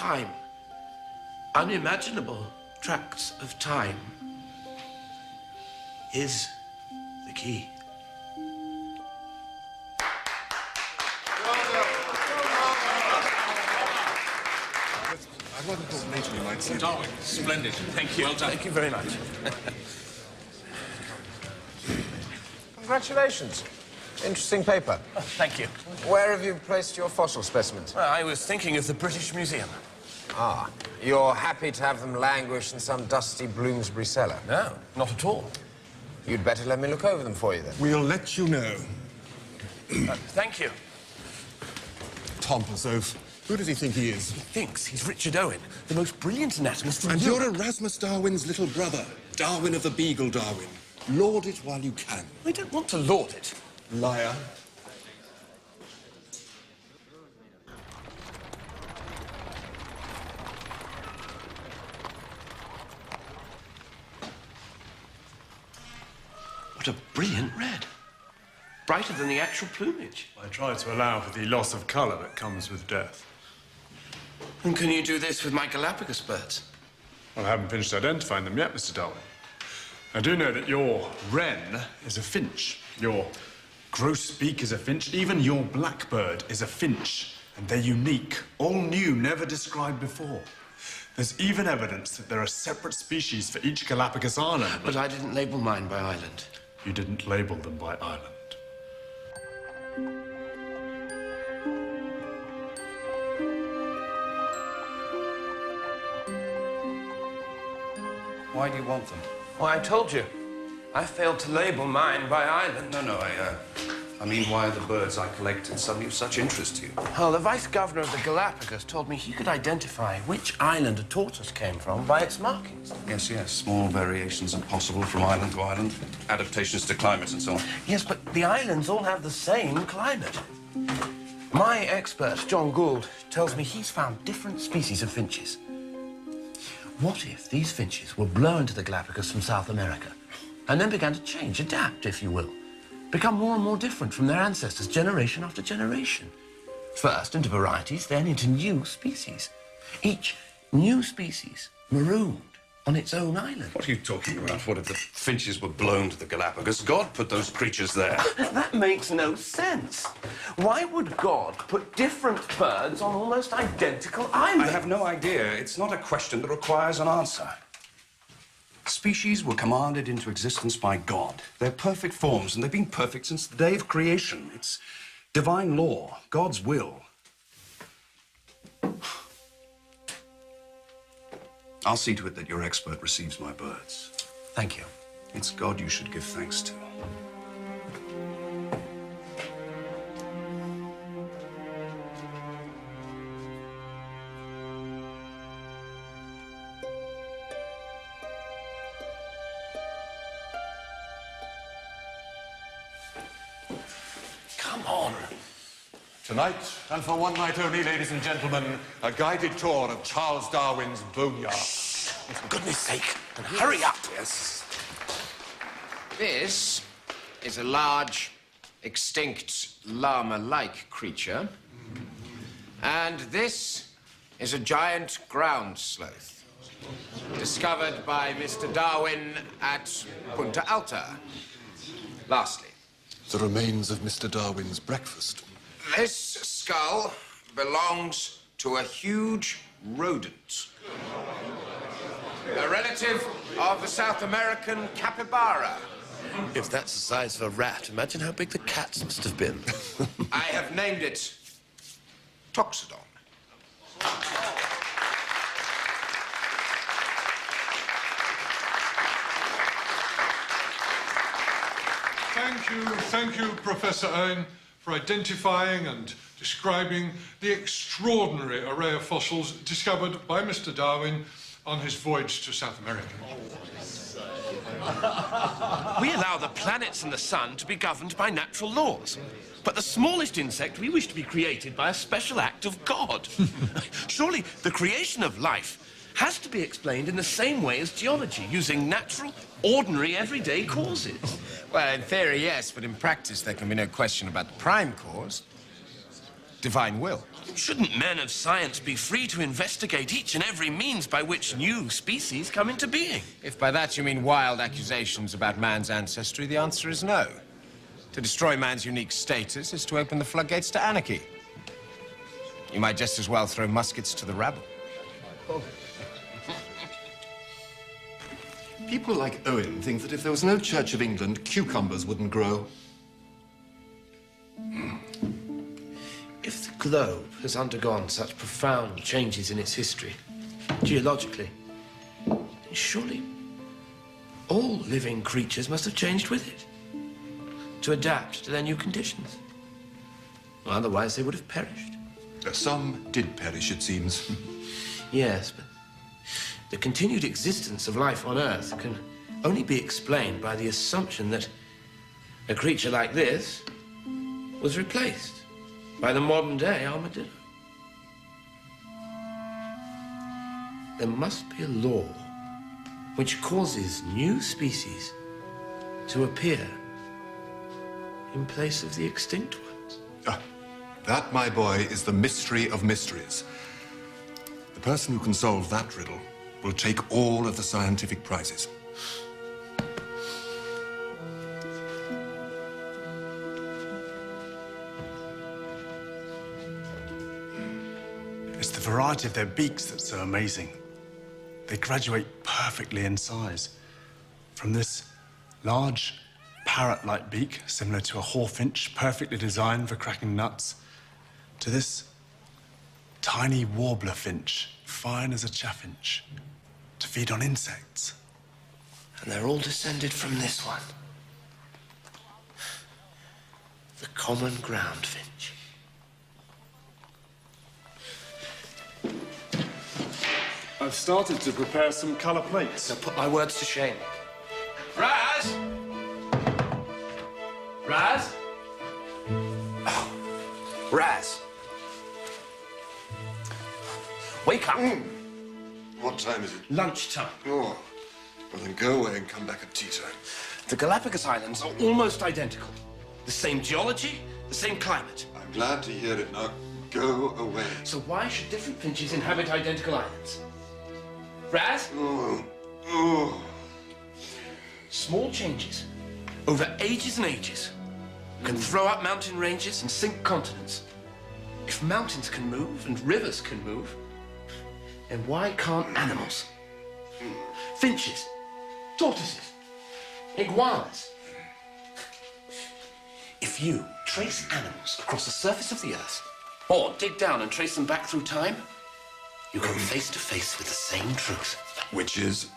time, unimaginable tracts of time, is the key. I'd rather talk later, you might say. Darwin, splendid. Thank you. Well done. Thank you very much. Congratulations. Interesting paper. Oh, thank you. Where have you placed your fossil specimens? Well, I was thinking of the British Museum. Ah, you're happy to have them languish in some dusty Bloomsbury cellar? No, not at all. You'd better let me look over them for you, then. We'll let you know. Thank you. Tompers oaf. Who does he think he is? He thinks he's Richard Owen, the most brilliant anatomist in And Europe. you're Erasmus Darwin's little brother, Darwin of the Beagle, Darwin. Laud it while you can. I don't want to laud it. Liar. What a brilliant red. Brighter than the actual plumage. I try to allow for the loss of colour that comes with death. And can you do this with my Galapagos birds? Well, I haven't finished identifying them yet, Mr. Darwin. I do know that your wren is a finch, your grosbeak is a finch, even your blackbird is a finch. And they're unique, all new, never described before. There's even evidence that there are separate species for each Galapagos island. But I didn't label mine by island. You didn't label them by island. Why do you want them? Well, I told you. I failed to label mine by island. No, I mean, why are the birds I collected suddenly of such interest to you? Well, the vice-governor of the Galapagos told me he could identify which island a tortoise came from by its markings. Yes. Small variations are possible from island to island. Adaptations to climate and so on. Yes, but the islands all have the same climate. My expert, John Gould, tells me he's found different species of finches. What if these finches were blown to the Galapagos from South America and then began to change, adapt, if you will, become more and more different from their ancestors generation after generation? First into varieties, then into new species. Each new species marooned on its own island. What are you talking about? What if the finches were blown to the Galapagos? God put those creatures there. That makes no sense. Why would God put different birds on almost identical islands? I have no idea. It's not a question that requires an answer. Species were commanded into existence by God. They're perfect forms, and they've been perfect since the day of creation. It's divine law, God's will. I'll see to it that your expert receives my birds. Thank you. It's God you should give thanks to. Come on. Tonight, and for one night only, ladies and gentlemen, a guided tour of Charles Darwin's boneyard. For goodness sake, and hurry up. Yes. This is a large, extinct llama-like creature. And this is a giant ground sloth, discovered by Mr. Darwin at Punta Alta. Lastly, The remains of Mr. Darwin's breakfast. this skull belongs to a huge rodent, a relative of the South American capybara. If that's the size of a rat, imagine how big the cats must have been. I have named it Toxodon. Thank you, Professor Owen, for identifying and describing the extraordinary array of fossils discovered by Mr. Darwin on his voyage to South America. We allow the planets and the sun to be governed by natural laws. But the smallest insect we wish to be created by a special act of God. Surely the creation of life has to be explained in the same way as geology, using natural, ordinary, everyday causes. Well, in theory, yes, but in practice, there can be no question about the prime cause. Divine will. Shouldn't men of science be free to investigate each and every means by which new species come into being? If by that you mean wild accusations about man's ancestry, the answer is no. To destroy man's unique status is to open the floodgates to anarchy. You might just as well throw muskets to the rabble. People like Owen think that if there was no Church of England, cucumbers wouldn't grow. If the globe has undergone such profound changes in its history, geologically, then surely all living creatures must have changed with it to adapt to their new conditions. Otherwise, they would have perished. Some did perish, it seems. Yes, but the continued existence of life on Earth can only be explained by the assumption that a creature like this was replaced by the modern-day armadillo. There must be a law which causes new species to appear in place of the extinct ones. That, my boy, is the mystery of mysteries. The person who can solve that riddle will take all of the scientific prizes. It's the variety of their beaks that's so amazing. They graduate perfectly in size. From this large, parrot-like beak, similar to a hawfinch, perfectly designed for cracking nuts, to this tiny warbler finch, fine as a chaffinch, to feed on insects. And they're all descended from this one. The common ground finch. I've started to prepare some colour plates. Now put my words to shame. Raz! Raz? Oh, Raz. Wake up. What time is it? Lunchtime. Oh, well then go away and come back at tea time. The Galapagos Islands are almost identical. The same geology, the same climate. I'm glad to hear it. Now go away. So why should different finches inhabit identical islands? Raz? Small changes over ages and ages can throw up mountain ranges and sink continents. If mountains can move and rivers can move, then why can't animals? Finches, tortoises, iguanas. If you trace animals across the surface of the Earth, or dig down and trace them back through time, you come face to face with the same truth. Which is?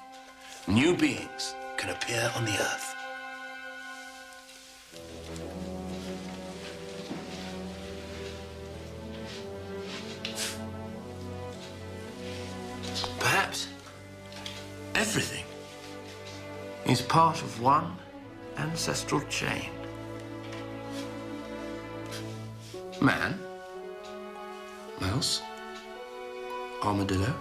New beings can appear on the Earth. Perhaps everything is part of one ancestral chain. Man, mouse, armadillo.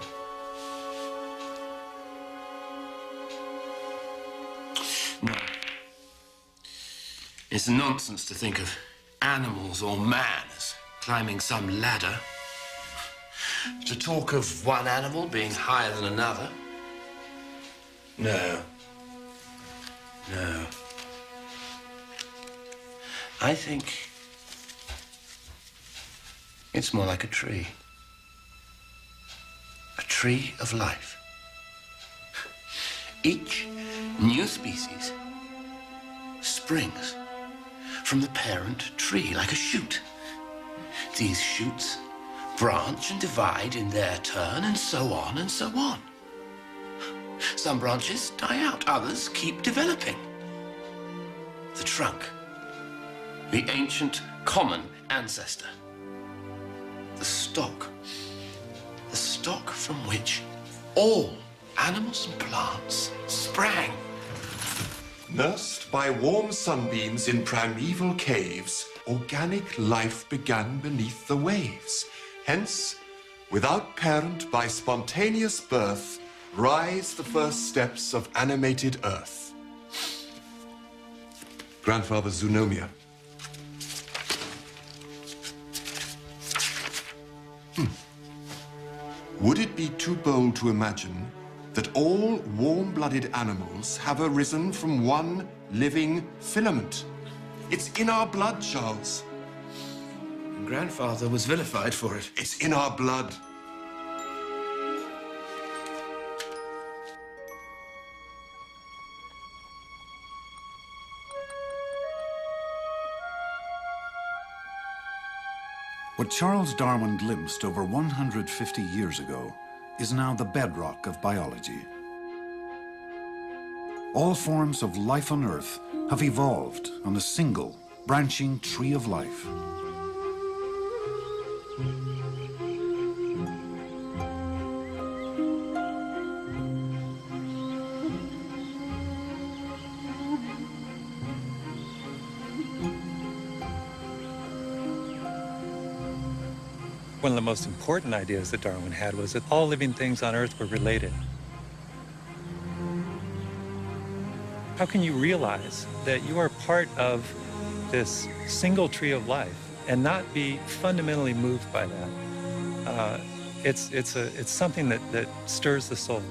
No. It's nonsense to think of animals or man as climbing some ladder. To talk of one animal being higher than another. No. No. I think it's more like a tree. A tree of life. Each new species springs from the parent tree like a shoot. These shoots branch and divide in their turn, and so on and so on. Some branches die out, others keep developing. The trunk, the ancient common ancestor. The stock from which all animals and plants sprang. Nursed by warm sunbeams in primeval caves, organic life began beneath the waves. Hence, without parent, by spontaneous birth, rise the first steps of animated earth. Grandfather Zoonomia. Would it be too bold to imagine that all warm-blooded animals have arisen from one living filament? It's in our blood, Charles. Grandfather was vilified for it. It's in our blood. What Charles Darwin glimpsed over 150 years ago is now the bedrock of biology. All forms of life on Earth have evolved on a single, branching tree of life. One of the most important ideas that Darwin had was that all living things on Earth were related. How can you realize that you are part of this single tree of life and not be fundamentally moved by that? It's something that stirs the soul.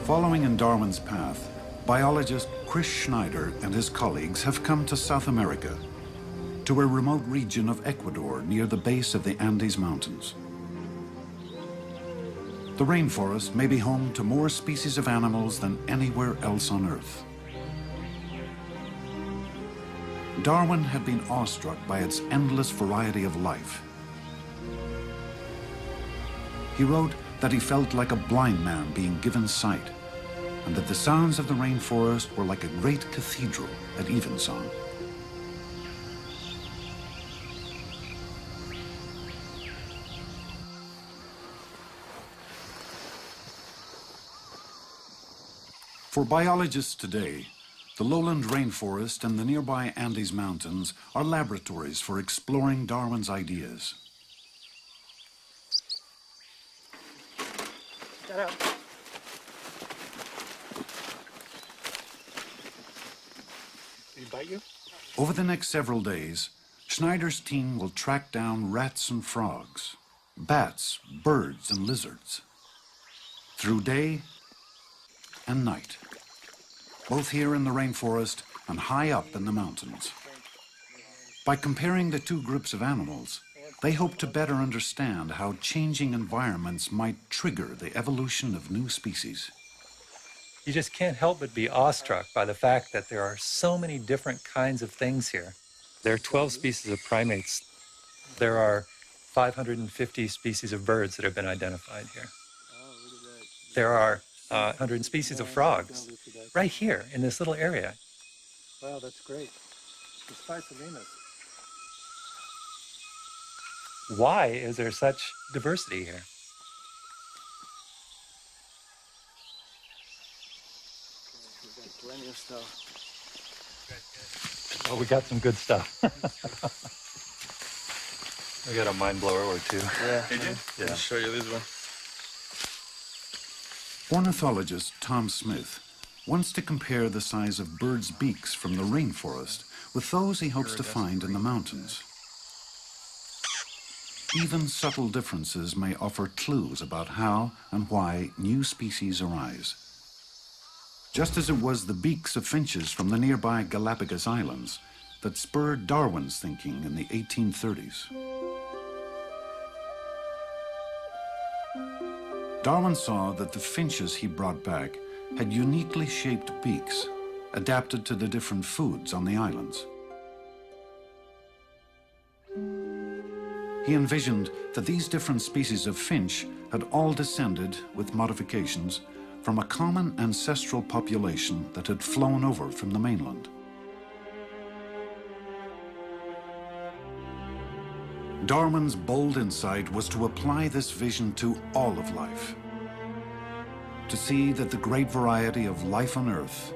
Following in Darwin's path, biologist Chris Schneider and his colleagues have come to South America, to a remote region of Ecuador near the base of the Andes Mountains. The rainforest may be home to more species of animals than anywhere else on Earth. Darwin had been awestruck by its endless variety of life. He wrote that he felt like a blind man being given sight, and that the sounds of the rainforest were like a great cathedral at evensong. For biologists today, the lowland rainforest and the nearby Andes Mountains are laboratories for exploring Darwin's ideas. Get out. Did he bite you? Over the next several days, Schneider's team will track down rats and frogs, bats, birds, and lizards, through day and night, both here in the rainforest and high up in the mountains. By comparing the two groups of animals, they hope to better understand how changing environments might trigger the evolution of new species. You just can't help but be awestruck by the fact that there are so many different kinds of things here. There are 12 species of primates. There are 550 species of birds that have been identified here. There are 100 species of frogs right here in this little area. Wow, that's great. The Spicelinus. Why is there such diversity here? We've got plenty of stuff. Oh, we got some good stuff. We got a mind blower or two. Yeah. Did you? Yeah. I'll show you this one. Ornithologist Tom Smith wants to compare the size of birds' beaks from the rainforest with those he hopes to find in the mountains. Even subtle differences may offer clues about how and why new species arise. Just as it was the beaks of finches from the nearby Galapagos Islands that spurred Darwin's thinking in the 1830s. Darwin saw that the finches he brought back had uniquely shaped beaks, adapted to the different foods on the islands. He envisioned that these different species of finch had all descended, with modifications, from a common ancestral population that had flown over from the mainland. Darwin's bold insight was to apply this vision to all of life, to see that the great variety of life on Earth,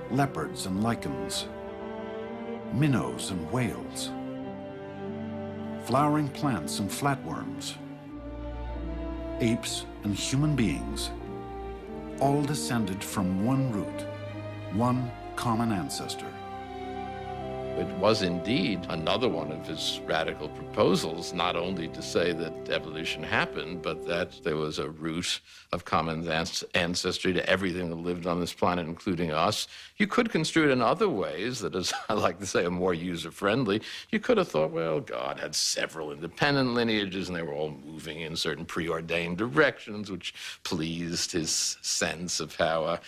leopards and lichens, minnows and whales, flowering plants and flatworms, apes and human beings, all descended from one root, one common ancestor. It was indeed another one of his radical proposals, not only to say that evolution happened, but that there was a root of common ancestry to everything that lived on this planet, including us. You could construe it in other ways that, as I like to say, are more user-friendly. You could have thought, well, God had several independent lineages, and they were all moving in certain preordained directions, which pleased his sense of how a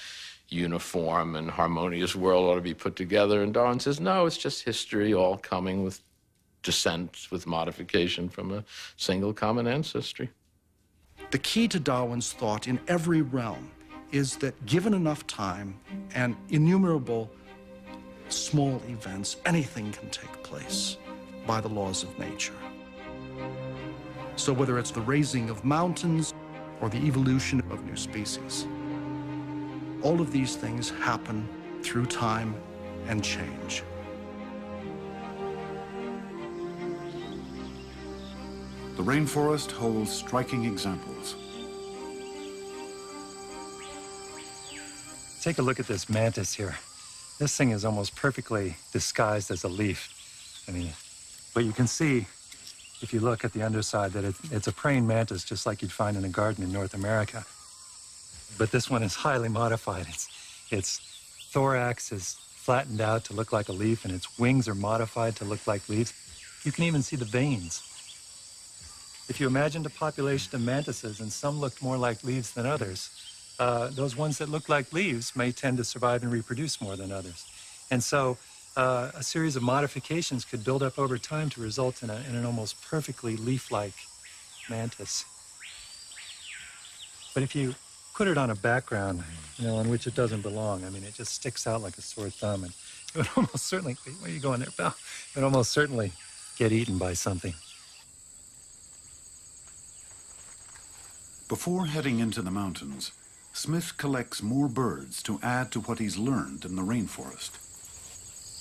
uniform and harmonious world ought to be put together. And Darwin says, no, it's just history all coming with descent, with modification from a single common ancestry. The key to Darwin's thought in every realm is that given enough time and innumerable small events, anything can take place by the laws of nature. So whether it's the raising of mountains or the evolution of new species, all of these things happen through time and change. The rainforest holds striking examples. Take a look at this mantis here. This thing is almost perfectly disguised as a leaf. I mean, but you can see, if you look at the underside, that it's a praying mantis just like you'd find in a garden in North America. But this one is highly modified. Its thorax is flattened out to look like a leaf, and its wings are modified to look like leaves. You can even see the veins. If you imagined a population of mantises and some looked more like leaves than others, those ones that look like leaves may tend to survive and reproduce more than others. And so a series of modifications could build up over time to result in an almost perfectly leaf-like mantis. But if you put it on a background, on which it doesn't belong, I mean, it just sticks out like a sore thumb, and it would almost certainly, where are you going there, pal? It would almost certainly get eaten by something. Before heading into the mountains, Smith collects more birds to add to what he's learned in the rainforest.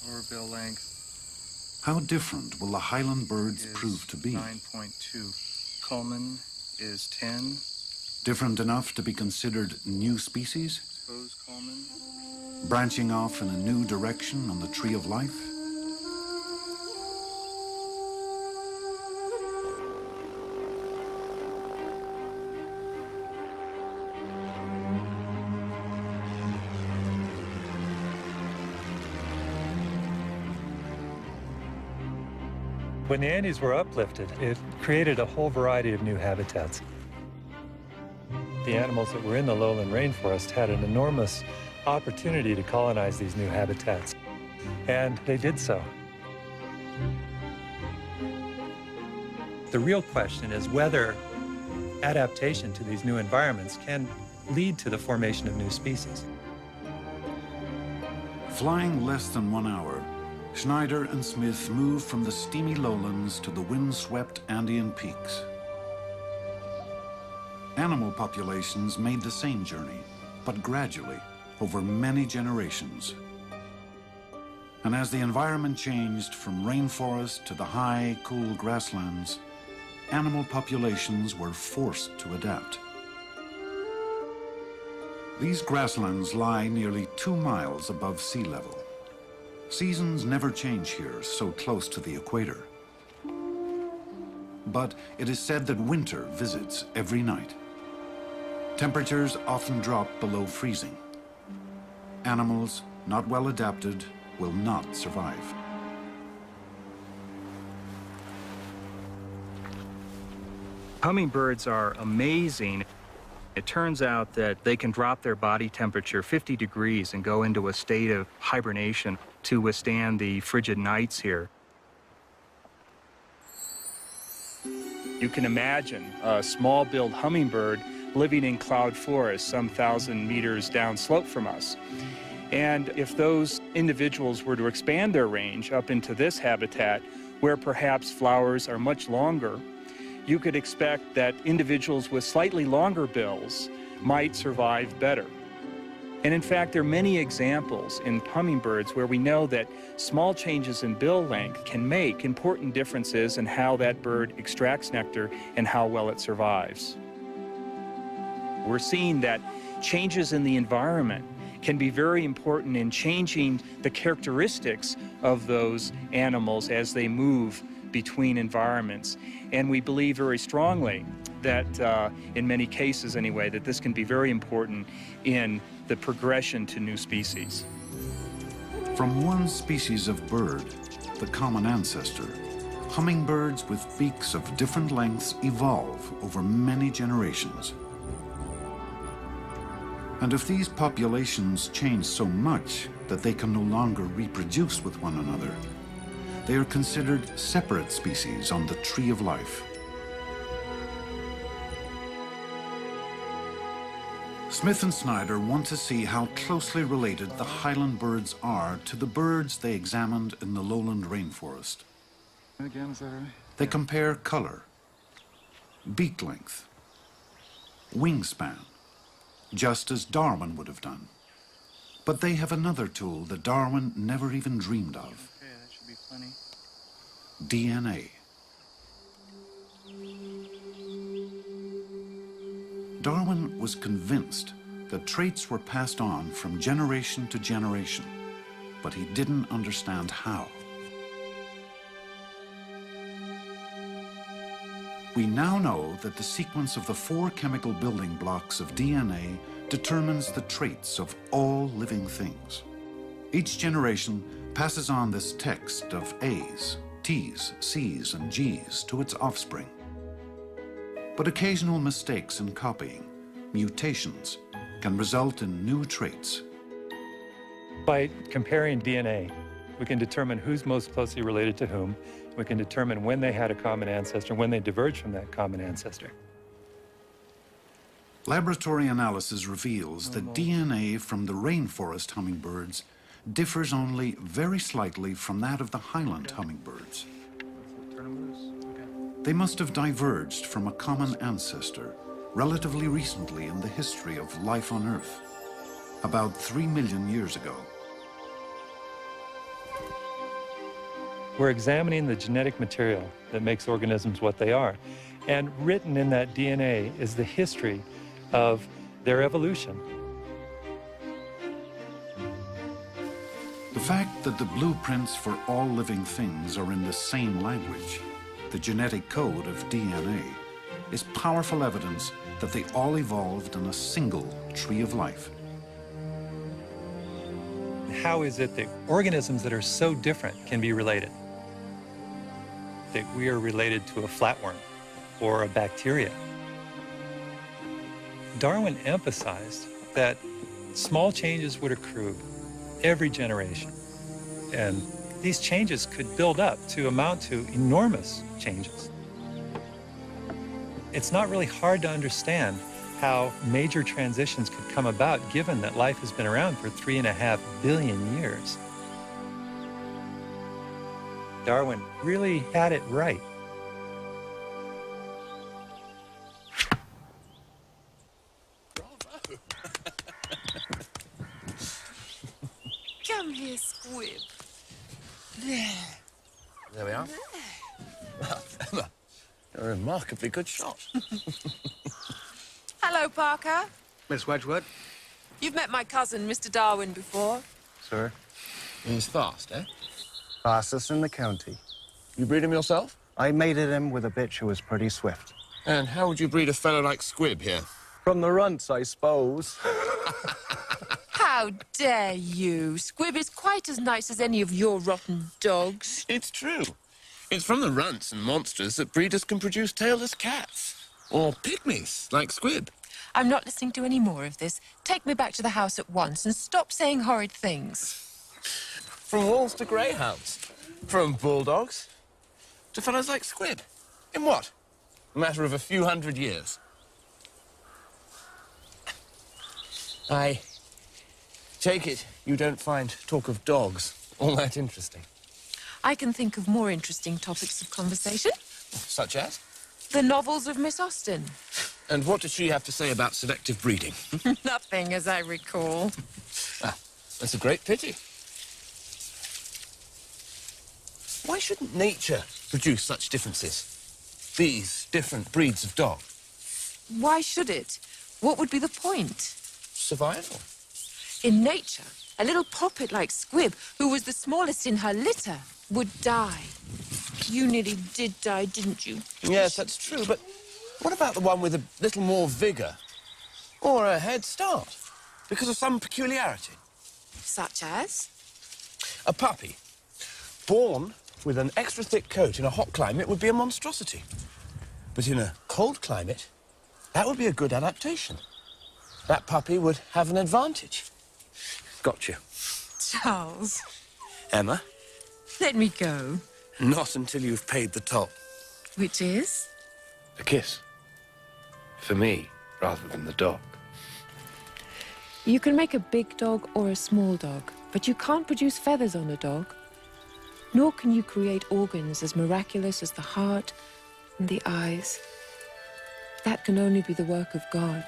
Lower bill length. How different will the highland birds prove to be? 9.2. Coleman is 10. Different enough to be considered new species? Suppose Coleman. Branching off in a new direction on the tree of life? When the Andes were uplifted, it created a whole variety of new habitats. The animals that were in the lowland rainforest had an enormous opportunity to colonize these new habitats, and they did so. The real question is whether adaptation to these new environments can lead to the formation of new species. Flying less than 1 hour, Schneider and Smith moved from the steamy lowlands to the wind-swept Andean peaks. Animal populations made the same journey, but gradually, over many generations. And as the environment changed from rainforest to the high, cool grasslands, animal populations were forced to adapt. These grasslands lie nearly 2 miles above sea level. Seasons never change here, so close to the equator. But it is said that winter visits every night. Temperatures often drop below freezing. Animals not well adapted will not survive. Hummingbirds are amazing. It turns out that they can drop their body temperature 50 degrees and go into a state of hibernation to withstand the frigid nights here. You can imagine a small-billed hummingbird living in cloud forest some 1,000 meters downslope from us. And if those individuals were to expand their range up into this habitat, where perhaps flowers are much longer, you could expect that individuals with slightly longer bills might survive better. And in fact, there are many examples in hummingbirds where we know that small changes in bill length can make important differences in how that bird extracts nectar and how well it survives. We're seeing that changes in the environment can be very important in changing the characteristics of those animals as they move between environments. And we believe very strongly that, in many cases anyway, that this can be very important in the progression to new species. From one species of bird, the common ancestor, hummingbirds with beaks of different lengths evolve over many generations. And if these populations change so much that they can no longer reproduce with one another, they are considered separate species on the tree of life. Smith and Snyder want to see how closely related the highland birds are to the birds they examined in the lowland rainforest. Again, is that right? They compare color, beak length, wingspan, just as Darwin would have done. But they have another tool that Darwin never even dreamed of. Okay, that should be plenty. DNA. Darwin was convinced that traits were passed on from generation to generation, but he didn't understand how. We now know that the sequence of the 4 chemical building blocks of DNA determines the traits of all living things. Each generation passes on this text of A's, T's, C's, and G's to its offspring. But occasional mistakes in copying, mutations, can result in new traits. By comparing DNA, we can determine who's most closely related to whom. We can determine when they had a common ancestor, when they diverged from that common ancestor. Laboratory analysis reveals that DNA from the rainforest hummingbirds differs only very slightly from that of the highland hummingbirds. They must have diverged from a common ancestor relatively recently in the history of life on Earth, about 3 million years ago. We're examining the genetic material that makes organisms what they are. And written in that DNA is the history of their evolution. The fact that the blueprints for all living things are in the same language, the genetic code of DNA, is powerful evidence that they all evolved in a single tree of life. How is it that organisms that are so different can be related? That we are related to a flatworm or a bacteria. Darwin emphasized that small changes would accrue every generation. And these changes could build up to amount to enormous changes. It's not really hard to understand how major transitions could come about given that life has been around for 3.5 billion years. Darwin really had it right. Bravo! Come here, Squib. There we are. Well, Emma, you're a remarkably good shot. Hello, Parker. Miss Wedgwood? You've met my cousin, Mr. Darwin, before. Sir? He's fast, eh? Fastest in the county. You breed him yourself? I mated him with a bitch who was pretty swift. And how would you breed a fellow like Squib here? From the runts, I suppose. How dare you? Squib is quite as nice as any of your rotten dogs. It's true. It's from the runts and monsters that breeders can produce tailless cats. Or pygmies, like Squib. I'm not listening to any more of this. Take me back to the house at once and stop saying horrid things. From wolves to greyhounds. From bulldogs to fellows like Squib. In what? A matter of a few hundred years. I take it you don't find talk of dogs all that interesting. I can think of more interesting topics of conversation. Such as? The novels of Miss Austen. And what does she have to say about selective breeding? Nothing, as I recall. Ah, that's a great pity. Why shouldn't nature produce such differences? These different breeds of dog? Why should it? What would be the point? Survival. In nature, a little poppet like Squib, who was the smallest in her litter, would die. You nearly did die, didn't you? Yes, that's true, but what about the one with a little more vigour? Or a head start? Because of some peculiarity? Such as? A puppy, born with an extra thick coat in a hot climate, would be a monstrosity. But in a cold climate, that would be a good adaptation. That puppy would have an advantage. Got you. Charles. Emma? Let me go. Not until you've paid the toll. Which is? A kiss. For me, rather than the dog. You can make a big dog or a small dog, but you can't produce feathers on a dog. Nor can you create organs as miraculous as the heart and the eyes. That can only be the work of God.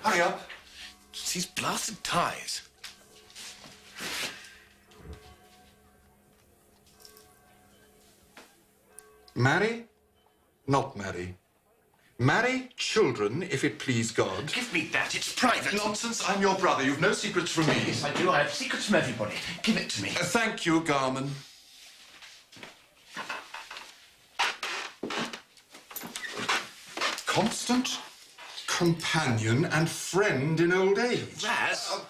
Hurry up. It's these blasted ties. Marry, not marry. Marry children, if it please God. Give me that. It's private. Nonsense. I'm your brother. You've no secrets from me. Yes, I do. I have secrets from everybody. Give it to me. Thank you, Garman. Constant companion and friend in old age. Raz?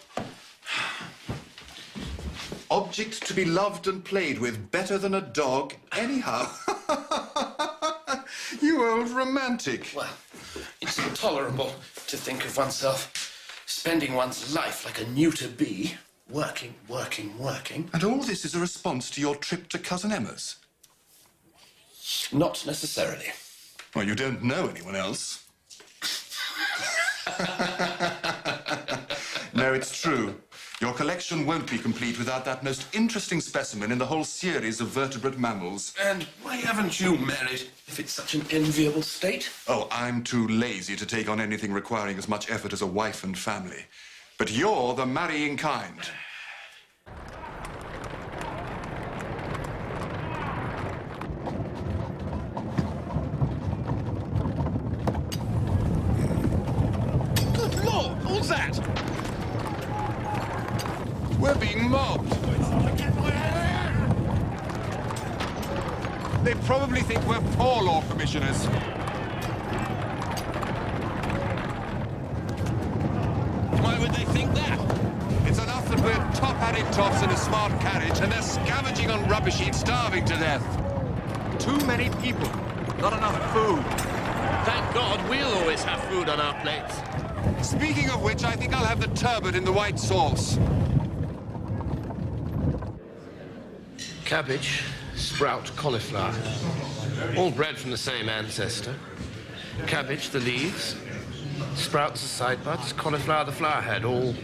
Object to be loved and played with better than a dog, anyhow. You old romantic. Well, it's intolerable to think of oneself spending one's life like a neuter bee, working. And all this is a response to your trip to Cousin Emma's? Not necessarily. Well, you don't know anyone else. No, it's true. Your collection won't be complete without that most interesting specimen in the whole series of vertebrate mammals. And why haven't you married, if it's such an enviable state? Oh, I'm too lazy to take on anything requiring as much effort as a wife and family. But you're the marrying kind. Good Lord, what's that? We're being mobbed. They probably think we're poor law commissioners. Why would they think that? It's enough that we're top-hatted toffs in a smart carriage and they're scavenging on rubbish heaps, starving to death. Too many people, not enough food. Thank God we'll always have food on our plates. Speaking of which, I think I'll have the turbot in the white sauce. Cabbage, sprout, cauliflower. All bred from the same ancestor. Cabbage, the leaves. Sprouts, the side buds. Cauliflower, the flower head. All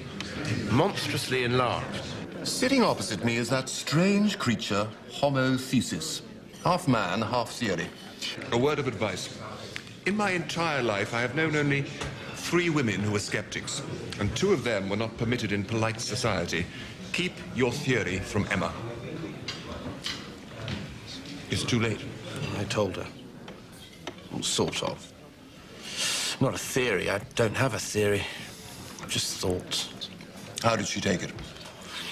monstrously enlarged. Sitting opposite me is that strange creature, Homo thesis. Half man, half theory. A word of advice. In my entire life, I have known only 3 women who were skeptics, and 2 of them were not permitted in polite society. Keep your theory from Emma. It's too late. I told her. Well, sort of. Not a theory. I don't have a theory. Just thoughts. How did she take it?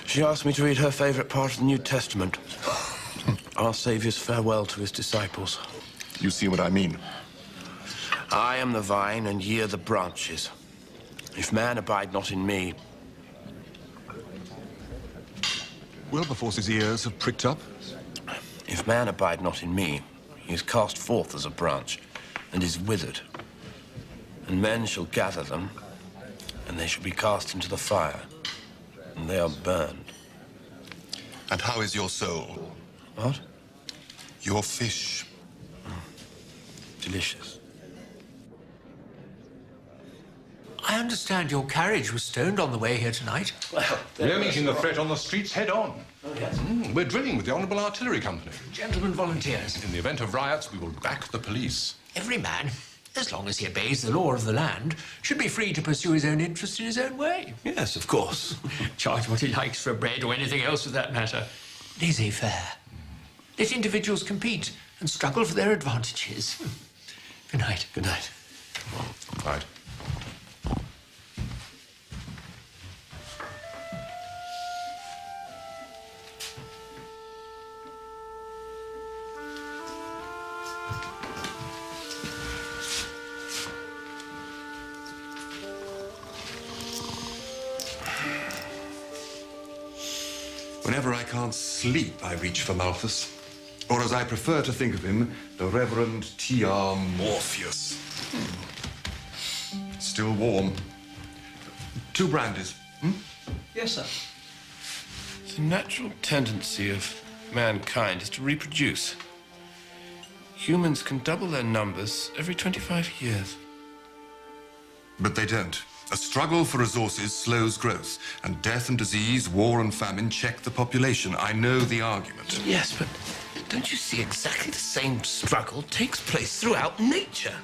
She asked me to read her favourite part of the New Testament. Our Saviour's farewell to his disciples. You see what I mean? I am the vine, and ye are the branches. If man abide not in me... Wilberforce's ears have pricked up. If man abide not in me, he is cast forth as a branch, and is withered. And men shall gather them, and they shall be cast into the fire, and they are burned. And how is your soul? What? Your fish. Delicious. I understand your carriage was stoned on the way here tonight. Well, we're meeting the threat on the streets head on. Oh, yes. We're drilling with the Honourable Artillery Company. Gentlemen volunteers. In the event of riots, we will back the police. Every man, as long as he obeys the law of the land, should be free to pursue his own interest in his own way. Yes, of course. Charge what he likes for bread or anything else for that matter. Laissez-faire. Let individuals compete and struggle for their advantages. Good night. Good night. Right. Whenever I can't sleep, I reach for Malthus. Or as I prefer to think of him, the Reverend T.R. Morpheus. Still warm. 2 brandies. Yes, sir. The natural tendency of mankind is to reproduce. Humans can double their numbers every 25 years. But they don't. A struggle for resources slows growth, and death and disease, war and famine check the population. I know the argument. Yes, but don't you see exactly the same struggle takes place throughout nature?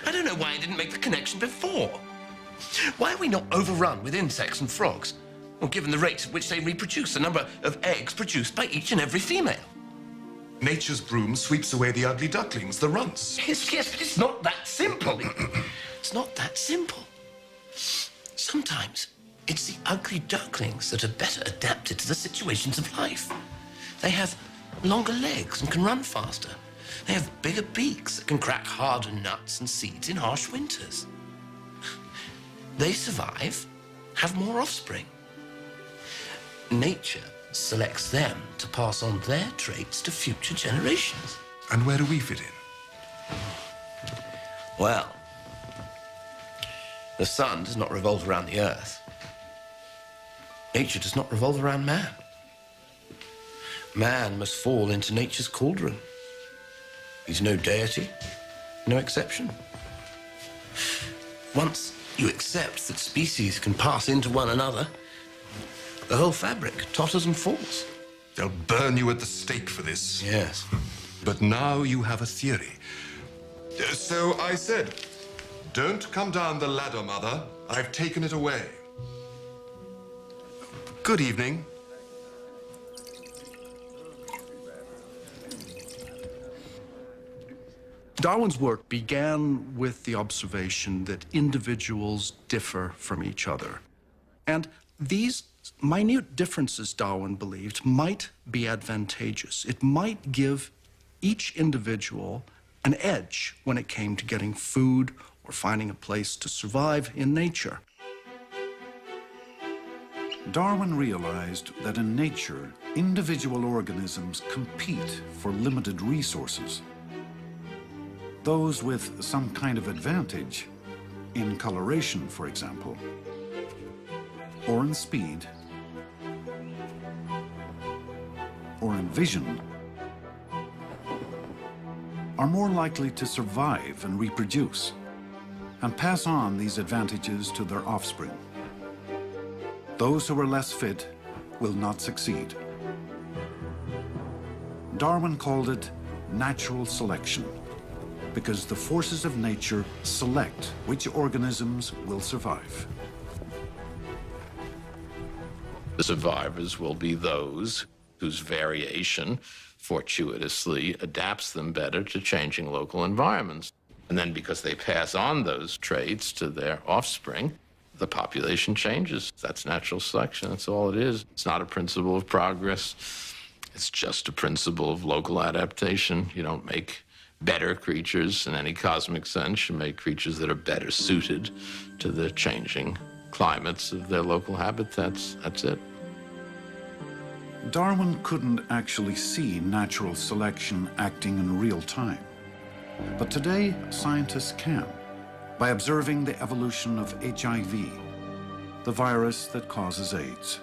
I don't know why I didn't make the connection before. Why are we not overrun with insects and frogs? Well, given the rate at which they reproduce, the number of eggs produced by each and every female. Nature's broom sweeps away the ugly ducklings, the runts. Yes, but it's not that simple. It's not that simple. Sometimes it's the ugly ducklings that are better adapted to the situations of life. They have longer legs and can run faster. They have bigger beaks that can crack harder nuts and seeds in harsh winters. They survive, have more offspring. Nature selects them to pass on their traits to future generations. And where do we fit in? Well, the sun does not revolve around the earth. Nature does not revolve around man. Man must fall into nature's cauldron. He's no deity, no exception. Once you accept that species can pass into one another, the whole fabric totters and falls. They'll burn you at the stake for this. Yes. But now you have a theory. So I said, don't come down the ladder, Mother. I've taken it away. Good evening. Darwin's work began with the observation that individuals differ from each other. And these minute differences, Darwin believed, might be advantageous. It might give each individual an edge when it came to getting food or finding a place to survive in nature. Darwin realized that in nature, individual organisms compete for limited resources. Those with some kind of advantage, in coloration, for example, or in speed, or in vision, are more likely to survive and reproduce, and pass on these advantages to their offspring. Those who are less fit will not succeed. Darwin called it natural selection, because the forces of nature select which organisms will survive. The survivors will be those whose variation fortuitously adapts them better to changing local environments. And then because they pass on those traits to their offspring, the population changes. That's natural selection. That's all it is. It's not a principle of progress. It's just a principle of local adaptation. You don't make better creatures in any cosmic sense. You make creatures that are better suited to the changing climates of their local habitats. That's it. Darwin couldn't actually see natural selection acting in real time. But today, scientists can, by observing the evolution of HIV, the virus that causes AIDS.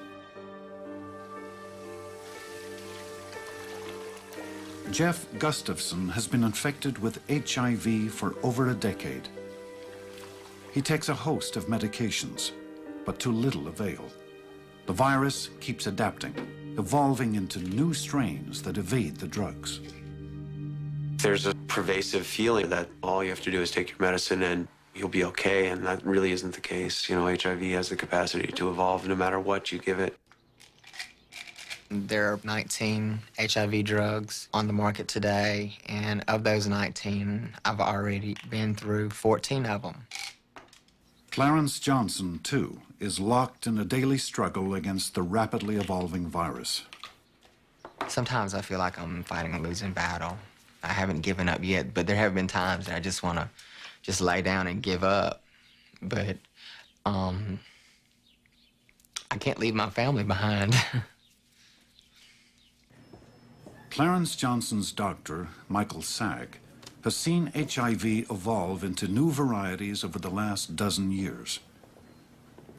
Jeff Gustafson has been infected with HIV for over a decade. He takes a host of medications, but to little avail. The virus keeps adapting, evolving into new strains that evade the drugs. There's a pervasive feeling that all you have to do is take your medicine and you'll be okay, and that really isn't the case. You know, HIV has the capacity to evolve no matter what you give it. There are 19 HIV drugs on the market today, and of those 19, I've already been through 14 of them. Clarence Johnson, too, is locked in a daily struggle against the rapidly evolving virus. Sometimes I feel like I'm fighting a losing battle. I haven't given up yet, but there have been times that I just want to just lay down and give up. But I can't leave my family behind. Clarence Johnson's doctor, Michael Sagg, has seen HIV evolve into new varieties over the last dozen years.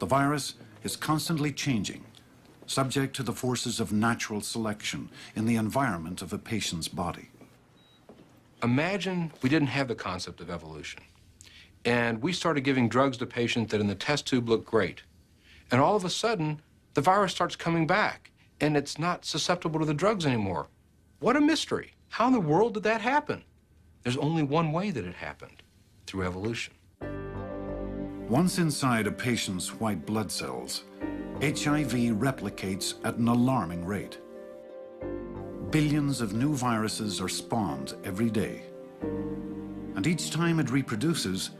The virus is constantly changing, subject to the forces of natural selection in the environment of a patient's body. Imagine we didn't have the concept of evolution, and we started giving drugs to patients that in the test tube looked great. And all of a sudden, the virus starts coming back, and it's not susceptible to the drugs anymore. What a mystery. How in the world did that happen? There's only one way that it happened, through evolution. Once inside a patient's white blood cells, HIV replicates at an alarming rate. Billions of new viruses are spawned every day. And each time it reproduces,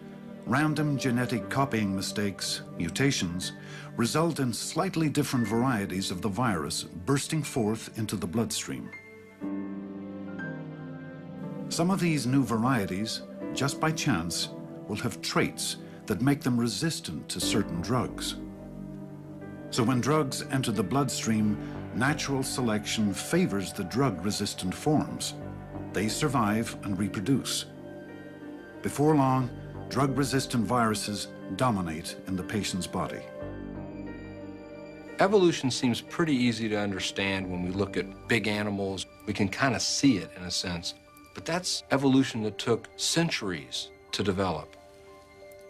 random genetic copying mistakes, mutations, result in slightly different varieties of the virus bursting forth into the bloodstream. Some of these new varieties, just by chance, will have traits that make them resistant to certain drugs. So when drugs enter the bloodstream, natural selection favors the drug-resistant forms. They survive and reproduce. Before long, drug-resistant viruses dominate in the patient's body. Evolution seems pretty easy to understand when we look at big animals. We can kind of see it in a sense. But that's evolution that took centuries to develop.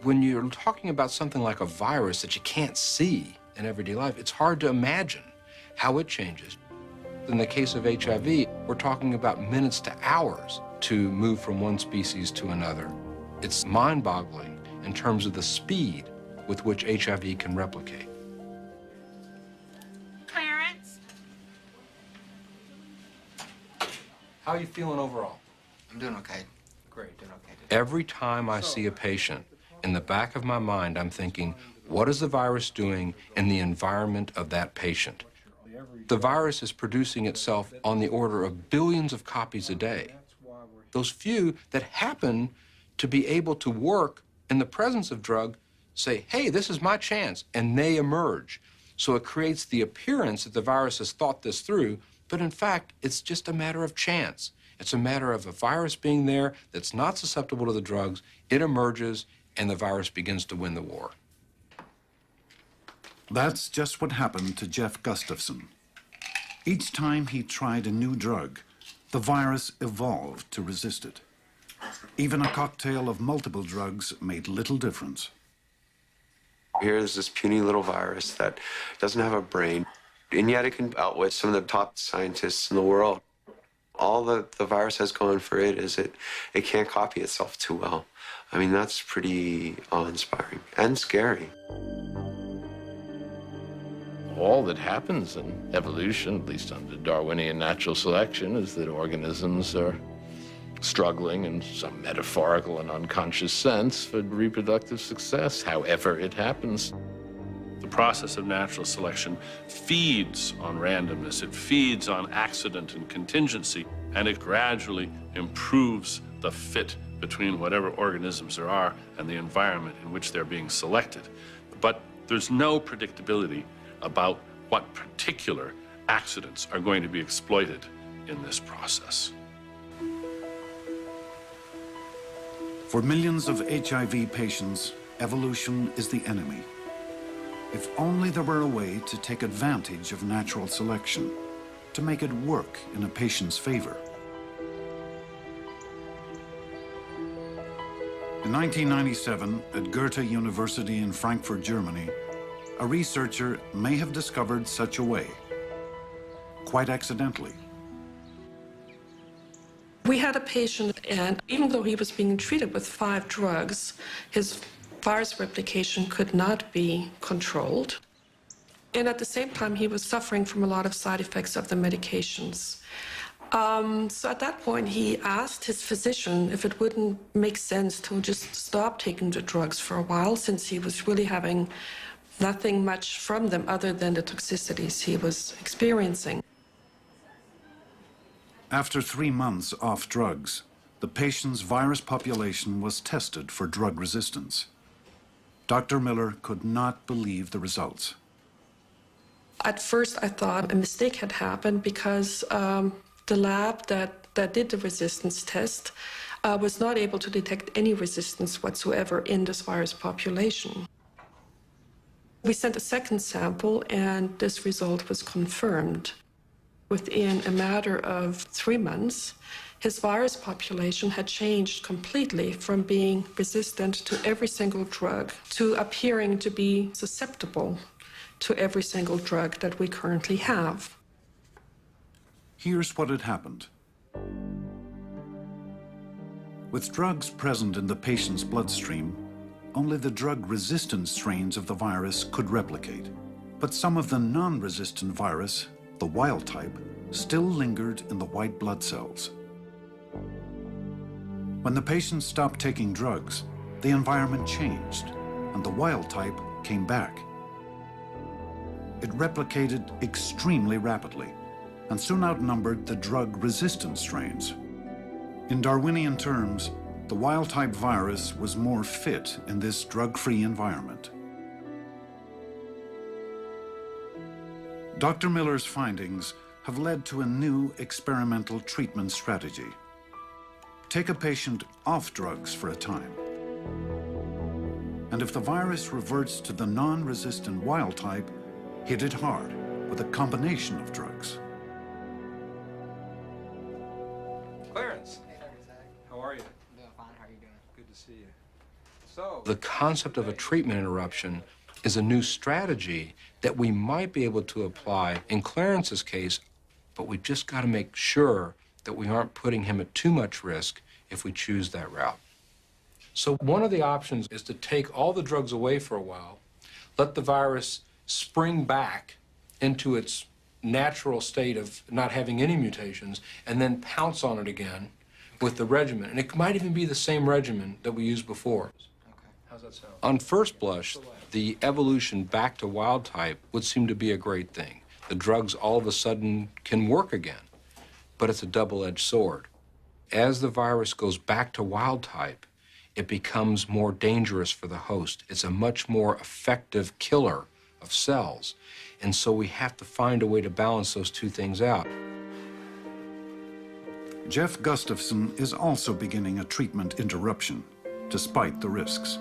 When you're talking about something like a virus that you can't see in everyday life, it's hard to imagine how it changes. In the case of HIV, we're talking about minutes to hours to move from one species to another. It's mind-boggling in terms of the speed with which HIV can replicate. Clarence? How are you feeling overall? I'm doing okay. Great. Doing okay. Every time I see a patient, in the back of my mind, I'm thinking, what is the virus doing in the environment of that patient? The virus is producing itself on the order of billions of copies a day. Those few that happen to be able to work in the presence of drug say, hey, this is my chance, and they emerge. So it creates the appearance that the virus has thought this through, but in fact, it's just a matter of chance. It's a matter of a virus being there that's not susceptible to the drugs, it emerges, and the virus begins to win the war. That's just what happened to Jeff Gustafson. Each time he tried a new drug, the virus evolved to resist it. Even a cocktail of multiple drugs made little difference. Here's this puny little virus that doesn't have a brain, and yet it can outwit some of the top scientists in the world. All the virus has going for it is it can't copy itself too well. I mean, that's pretty awe-inspiring and scary. All that happens in evolution, at least under Darwinian natural selection, is that organisms are struggling in some metaphorical and unconscious sense for reproductive success, however it happens. The process of natural selection feeds on randomness, it feeds on accident and contingency, and it gradually improves the fit between whatever organisms there are and the environment in which they're being selected. But there's no predictability about what particular accidents are going to be exploited in this process. For millions of HIV patients, evolution is the enemy. If only there were a way to take advantage of natural selection, to make it work in a patient's favor. In 1997, at Goethe University in Frankfurt, Germany, a researcher may have discovered such a way, quite accidentally. We had a patient, and even though he was being treated with 5 drugs, his virus replication could not be controlled. And at the same time, he was suffering from a lot of side effects of the medications. So at that point, he asked his physician if it wouldn't make sense to just stop taking the drugs for a while, since he was really having nothing much from them other than the toxicities he was experiencing. After 3 months off drugs, the patient's virus population was tested for drug resistance. Dr. Miller could not believe the results. At first, I thought a mistake had happened because the lab that did the resistance test was not able to detect any resistance whatsoever in this virus population. We sent a second sample, and this result was confirmed. Within a matter of 3 months, his virus population had changed completely from being resistant to every single drug to appearing to be susceptible to every single drug that we currently have. Here's what had happened. With drugs present in the patient's bloodstream, only the drug-resistant strains of the virus could replicate. But some of the non-resistant virus, the wild type, still lingered in the white blood cells. When the patient stopped taking drugs, the environment changed, and the wild type came back. It replicated extremely rapidly, and soon outnumbered the drug-resistant strains. In Darwinian terms, the wild-type virus was more fit in this drug-free environment. Dr. Miller's findings have led to a new experimental treatment strategy. Take a patient off drugs for a time. And if the virus reverts to the non-resistant wild type, hit it hard with a combination of drugs. Clarence, how are you? Doing fine. How are you doing? Good to see you. So, the concept of a treatment interruption is a new strategy that we might be able to apply in Clarence's case, but we just got to make sure that we aren't putting him at too much risk if we choose that route. So one of the options is to take all the drugs away for a while, let the virus spring back into its natural state of not having any mutations, and then pounce on it again with the regimen. And it might even be the same regimen that we used before. Okay. How's that sound? On first blush, the evolution back to wild type would seem to be a great thing. The drugs all of a sudden can work again, but it's a double-edged sword. As the virus goes back to wild type, it becomes more dangerous for the host. It's a much more effective killer of cells. And so we have to find a way to balance those two things out. Jeff Gustafson is also beginning a treatment interruption, despite the risks.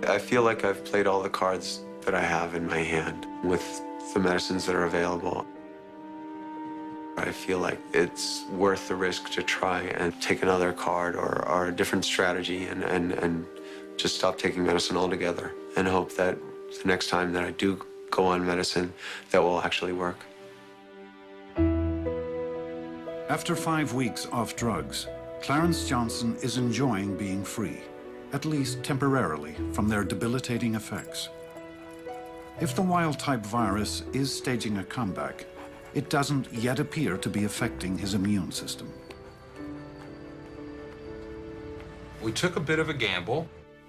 I feel like I've played all the cards that I have in my hand with the medicines that are available. I feel like it's worth the risk to try and take another card or a different strategy and just stop taking medicine altogether and hope that the next time that I do go on medicine, that will actually work. After 5 weeks off drugs, Clarence Johnson is enjoying being free, at least temporarily, from their debilitating effects. If the wild-type virus is staging a comeback, it doesn't yet appear to be affecting his immune system. We took a bit of a gamble.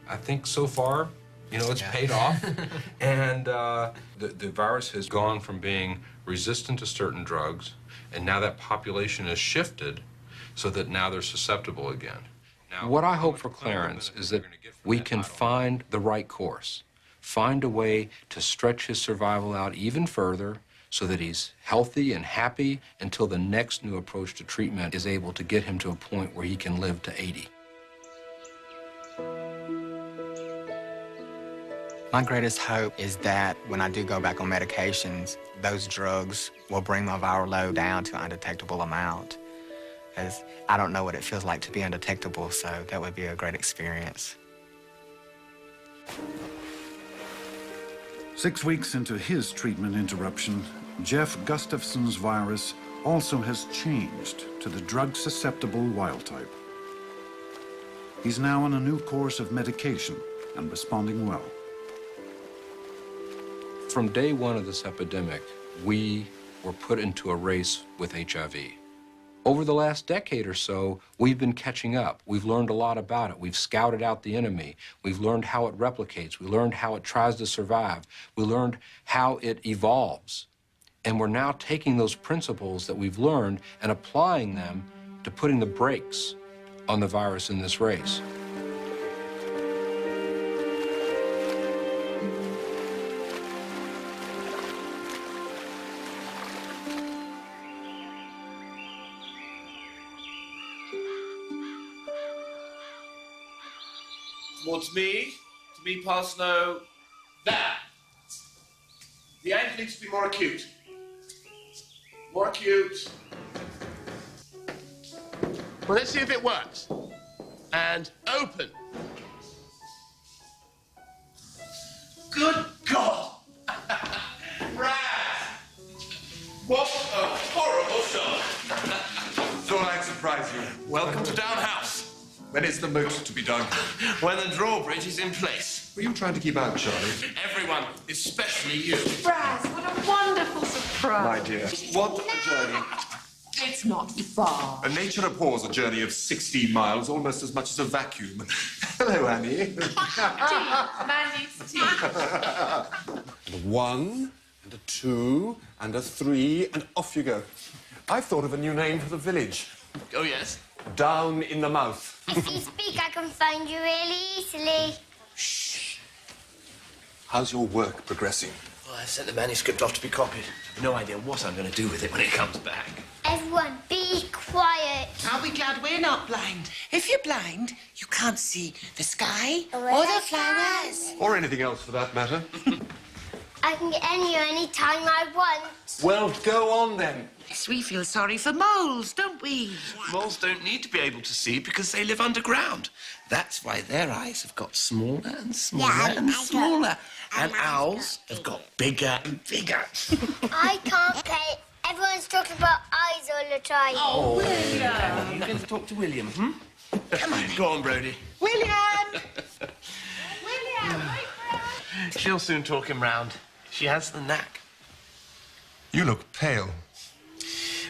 I think so far, you know, it's paid off. And the virus has gone from being resistant to certain drugs, and now that population has shifted so that now they're susceptible again. Now, what I hope for Clarence is that we can find the right course, find a way to stretch his survival out even further so that he's healthy and happy until the next new approach to treatment is able to get him to a point where he can live to 80. My greatest hope is that when I do go back on medications, those drugs will bring my viral load down to an undetectable amount. Because I don't know what it feels like to be undetectable, so that would be a great experience. 6 weeks into his treatment interruption, Jeff Gustafson's virus also has changed to the drug-susceptible wild type. He's now on a new course of medication and responding well. From day one of this epidemic, we were put into a race with HIV. Over the last decade or so, we've been catching up. We've learned a lot about it. We've scouted out the enemy. We've learned how it replicates. We learned how it tries to survive. We learned how it evolves. And we're now taking those principles that we've learned and applying them to putting the brakes on the virus in this race. Towards me, to me past no, there. The angle needs to be more acute. More acute. Well, let's see if it works. And open. Good God! Raz! What a horrible shot! Thought I'd surprise you. Welcome to Down House. When is the moat to be done? When the drawbridge is in place. Were you trying to keep out, Charlie? Everyone, especially you. Raz, what a wonderful surprise. My dear, what a journey. It's not far. Nature abhors a journey of 16 miles almost as much as a vacuum. Hello, Annie. Man needs tea. And a 1, and a 2, and a 3, and off you go. I've thought of a new name for the village. Oh, yes? Down in the mouth. If you speak, I can find you really easily. Shh. How's your work progressing? Well, I've sent the manuscript off to be copied. No idea what I'm going to do with it when it comes back. Everyone, be quiet. I'll be glad we're not blind. If you're blind, you can't see the sky Or or the the flowers. Or anything else for that matter. I can get in here any time I want. Well, go on then. Yes, we feel sorry for moles, don't we? Moles don't need to be able to see because they live underground. That's why their eyes have got smaller and smaller and smaller. And owls have got bigger and bigger. I can't play. Everyone's talking about eyes all the time. Oh, William. You going to talk to William, Come on. Go on, Brodie. William! William, wait for us. She'll soon talk him round. She has the knack. You look pale.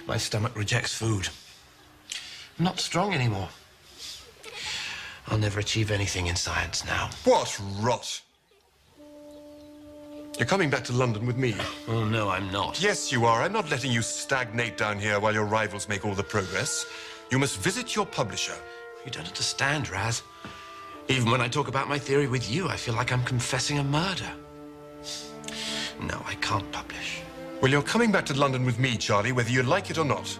My stomach rejects food. I'm not strong anymore. I'll never achieve anything in science now. What rot. You're coming back to London with me. Oh, no, I'm not. Yes, you are. I'm not letting you stagnate down here while your rivals make all the progress. You must visit your publisher. You don't understand, Raz. Even when I talk about my theory with you, I feel like I'm confessing a murder. No, I can't publish. Well, you're coming back to London with me, Charlie, whether you like it or not.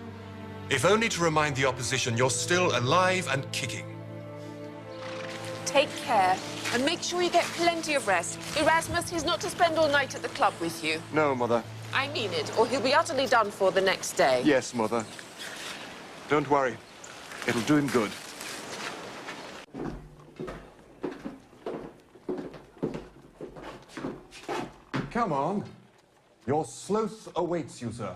If only to remind the opposition you're still alive and kicking. Take care and make sure you get plenty of rest. Erasmus, he's not to spend all night at the club with you. No, Mother. I mean it, or he'll be utterly done for the next day. Yes, Mother. Don't worry. It'll do him good. Come on. Your sloth awaits you, sir.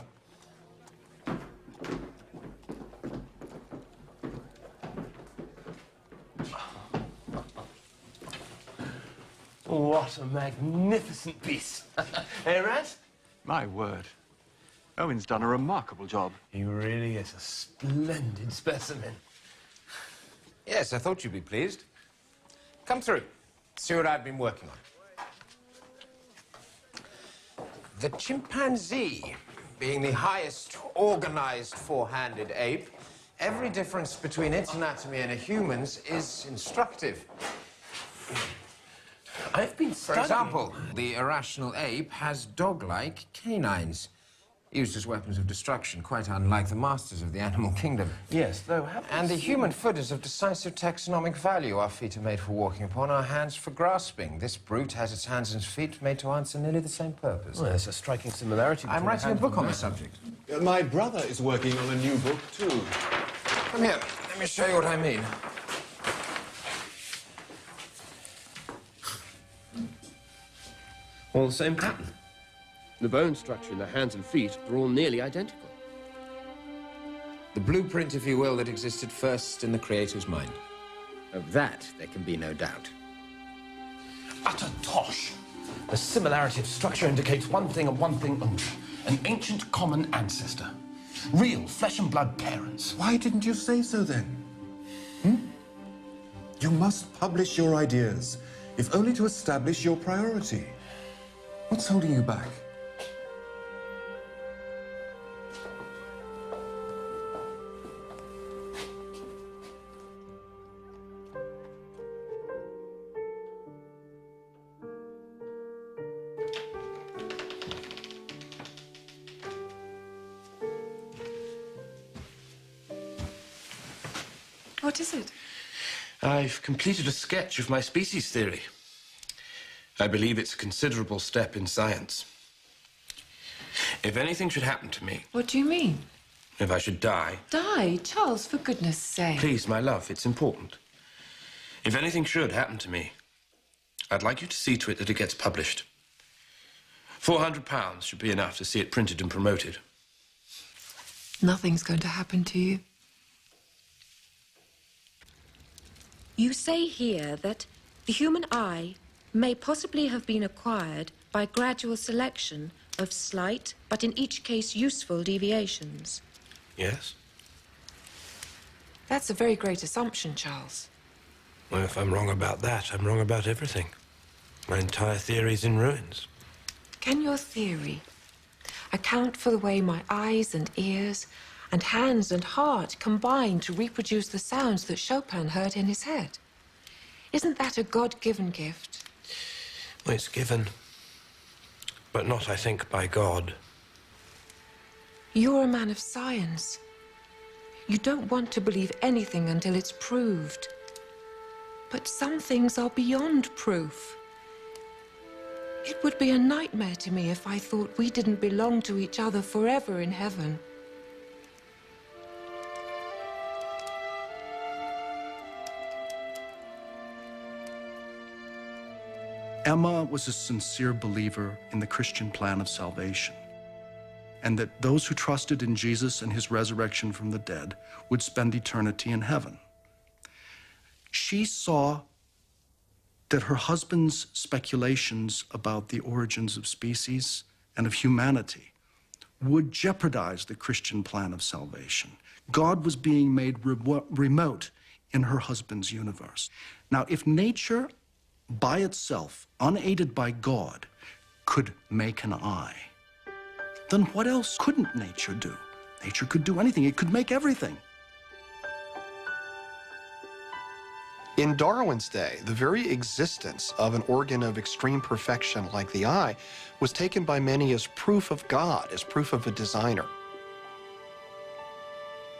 What a magnificent piece. Hey, Raz? My word. Owen's done a remarkable job. He really is a splendid specimen. Yes, I thought you'd be pleased. Come through. See what I've been working on. The chimpanzee, being the highest organized four-handed ape, every difference between its anatomy and a human's is instructive. I've been studying... For example, the irrational ape has dog-like canines, used as weapons of destruction, quite unlike the masters of the animal kingdom. Yes, though... And the human foot is of decisive taxonomic value. Our feet are made for walking upon, our hands for grasping. This brute has its hands and its feet made to answer nearly the same purpose. Well, there's a striking similarity between I'm writing a the book on the man. subject. My brother is working on a new book, too. Come here. Let me show you what I mean. All the same pattern. The bone structure in the hands and feet are all nearly identical. The blueprint, if you will, that existed first in the Creator's mind. Of that, there can be no doubt. Utter tosh. The similarity of structure indicates one thing and one thing only. An ancient common ancestor. Real flesh and blood parents. Why didn't you say so then? You must publish your ideas, if only to establish your priority. What's holding you back? What is it? I've completed a sketch of my species theory. I believe it's a considerable step in science. If anything should happen to me, What do you mean? if I should die, Die, Charles, for goodness sake. please, my love, it's important. If anything should happen to me, I'd like you to see to it that it gets published. £400 should be enough to see it printed and promoted. Nothing's going to happen to you. You say here that the human eye may possibly have been acquired by gradual selection of slight, but in each case useful deviations. Yes? That's a very great assumption, Charles. Well, if I'm wrong about that, I'm wrong about everything. My entire theory's in ruins. Can your theory account for the way my eyes and ears and hands and heart combine to reproduce the sounds that Chopin heard in his head? Isn't that a God-given gift? Well, it's given, but not, I think, by God. You're a man of science. You don't want to believe anything until it's proved. But some things are beyond proof. It would be a nightmare to me if I thought we didn't belong to each other forever in heaven. Emma was a sincere believer in the Christian plan of salvation, and that those who trusted in Jesus and his resurrection from the dead would spend eternity in heaven. She saw that her husband's speculations about the origins of species and of humanity would jeopardize the Christian plan of salvation. God was being made remote in her husband's universe. Now, if nature by itself, unaided by God, could make an eye, then what else couldn't nature do? Nature could do anything. It could make everything. In Darwin's day, the very existence of an organ of extreme perfection like the eye was taken by many as proof of God, as proof of a designer.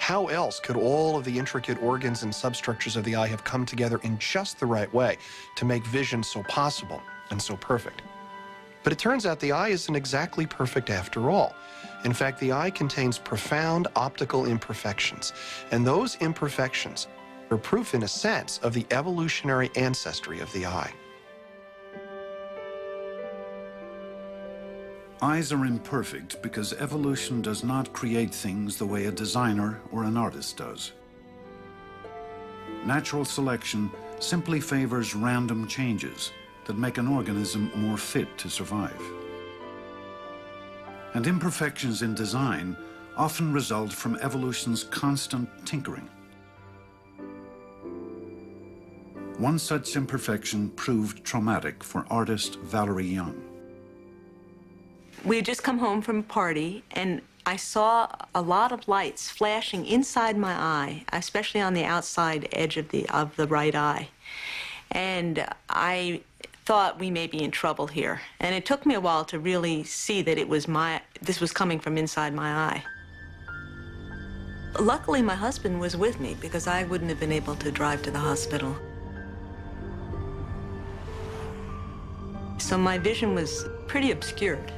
How else could all of the intricate organs and substructures of the eye have come together in just the right way to make vision so possible and so perfect? But it turns out the eye isn't exactly perfect after all. In fact, the eye contains profound optical imperfections, and those imperfections are proof, in a sense, of the evolutionary ancestry of the eye. Eyes are imperfect because evolution does not create things the way a designer or an artist does. Natural selection simply favors random changes that make an organism more fit to survive. And imperfections in design often result from evolution's constant tinkering. One such imperfection proved traumatic for artist Valerie Young. We had just come home from a party, and I saw a lot of lights flashing inside my eye, especially on the outside edge of the right eye. And I thought we may be in trouble here. And it took me a while to really see that this was coming from inside my eye. Luckily, my husband was with me because I wouldn't have been able to drive to the hospital. So my vision was pretty obscured.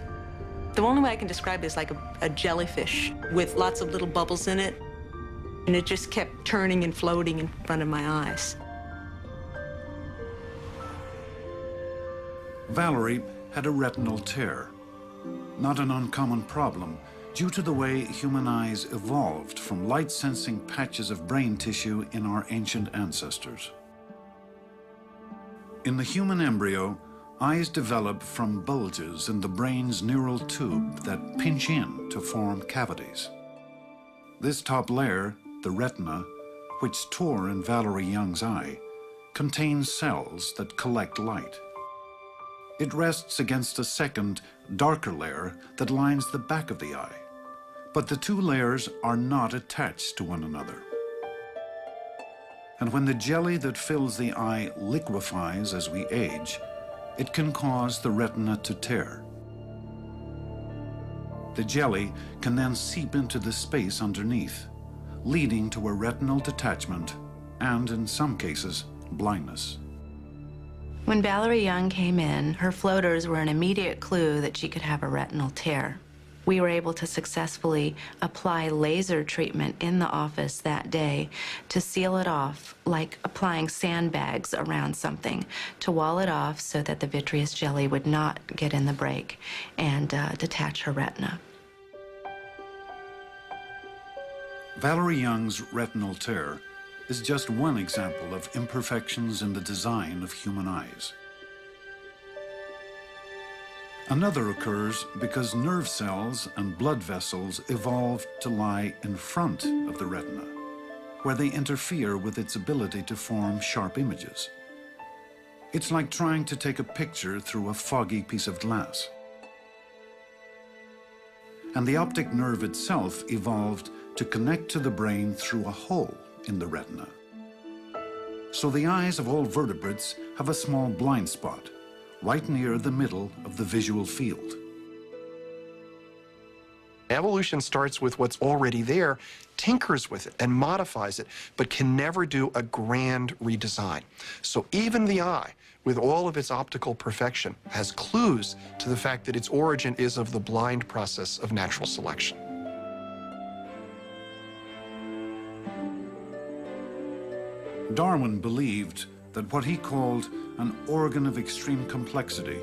The only way I can describe it is like a jellyfish with lots of little bubbles in it, and it just kept turning and floating in front of my eyes. Valerie had a retinal tear, not an uncommon problem due to the way human eyes evolved from light-sensing patches of brain tissue in our ancient ancestors. In the human embryo, eyes develop from bulges in the brain's neural tube that pinch in to form cavities. This top layer, the retina, which tore in Valerie Young's eye, contains cells that collect light. It rests against a second, darker layer that lines the back of the eye. But the two layers are not attached to one another. And when the jelly that fills the eye liquefies as we age, it can cause the retina to tear. The jelly can then seep into the space underneath, leading to a retinal detachment and, in some cases, blindness. When Valerie Young came in, her floaters were an immediate clue that she could have a retinal tear. We were able to successfully apply laser treatment in the office that day to seal it off, like applying sandbags around something, to wall it off so that the vitreous jelly would not get in the break and detach her retina. Valerie Young's retinal tear is just one example of imperfections in the design of human eyes. Another occurs because nerve cells and blood vessels evolved to lie in front of the retina, where they interfere with its ability to form sharp images. It's like trying to take a picture through a foggy piece of glass. And the optic nerve itself evolved to connect to the brain through a hole in the retina. So the eyes of all vertebrates have a small blind spot, right near the middle of the visual field. Evolution starts with what's already there, tinkers with it, and modifies it, but can never do a grand redesign. So even the eye, with all of its optical perfection, has clues to the fact that its origin is of the blind process of natural selection. Darwin believed that what he called an organ of extreme complexity,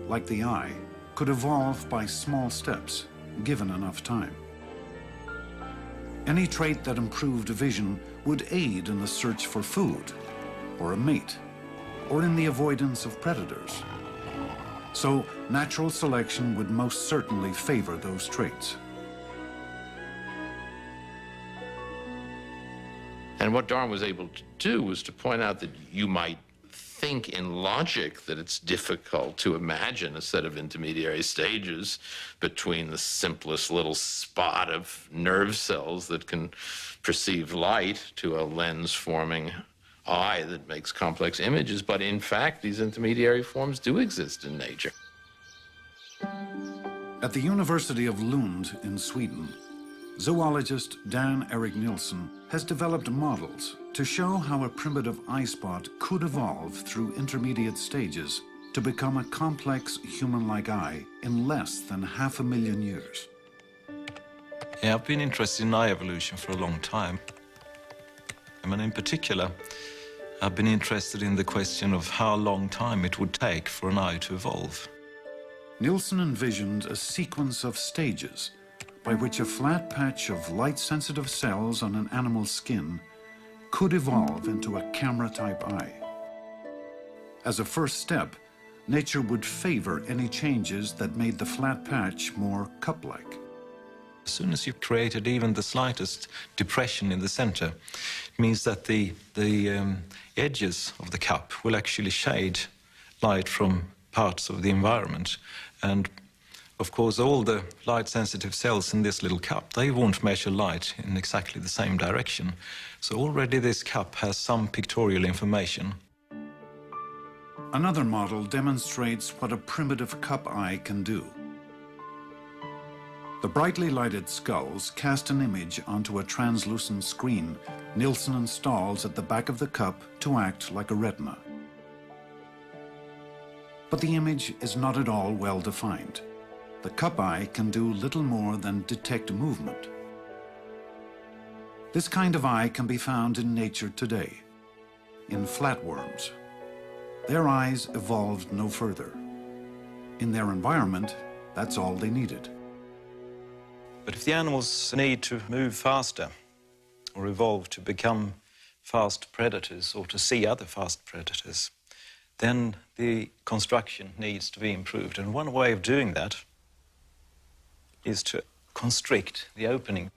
like the eye, could evolve by small steps, given enough time. Any trait that improved vision would aid in the search for food, or a mate, or in the avoidance of predators. So natural selection would most certainly favor those traits. And what Darwin was able to do was to point out that you might think in logic that it's difficult to imagine a set of intermediary stages between the simplest little spot of nerve cells that can perceive light to a lens-forming eye that makes complex images. But in fact, these intermediary forms do exist in nature. At the University of Lund in Sweden, zoologist Dan Erik Nilsson has developed models to show how a primitive eye spot could evolve through intermediate stages to become a complex human-like eye in less than 500,000 years. Yeah, I've been interested in eye evolution for a long time. I mean, in particular, I've been interested in the question of how long time it would take for an eye to evolve. Nilsson envisioned a sequence of stages by which a flat patch of light-sensitive cells on an animal's skin could evolve into a camera-type eye. As a first step, nature would favor any changes that made the flat patch more cup-like. As soon as you've created even the slightest depression in the center, it means that the edges of the cup will actually shade light from parts of the environment. And of course, all the light-sensitive cells in this little cup, they won't measure light in exactly the same direction. So already this cup has some pictorial information. Another model demonstrates what a primitive cup eye can do. The brightly lighted skulls cast an image onto a translucent screen Nilsson installs at the back of the cup to act like a retina. But the image is not at all well defined. The cup eye can do little more than detect movement. This kind of eye can be found in nature today, in flatworms. Their eyes evolved no further. In their environment, that's all they needed. But if the animals need to move faster or evolve to become fast predators or to see other fast predators, then the construction needs to be improved. And one way of doing that is to constrict the opening,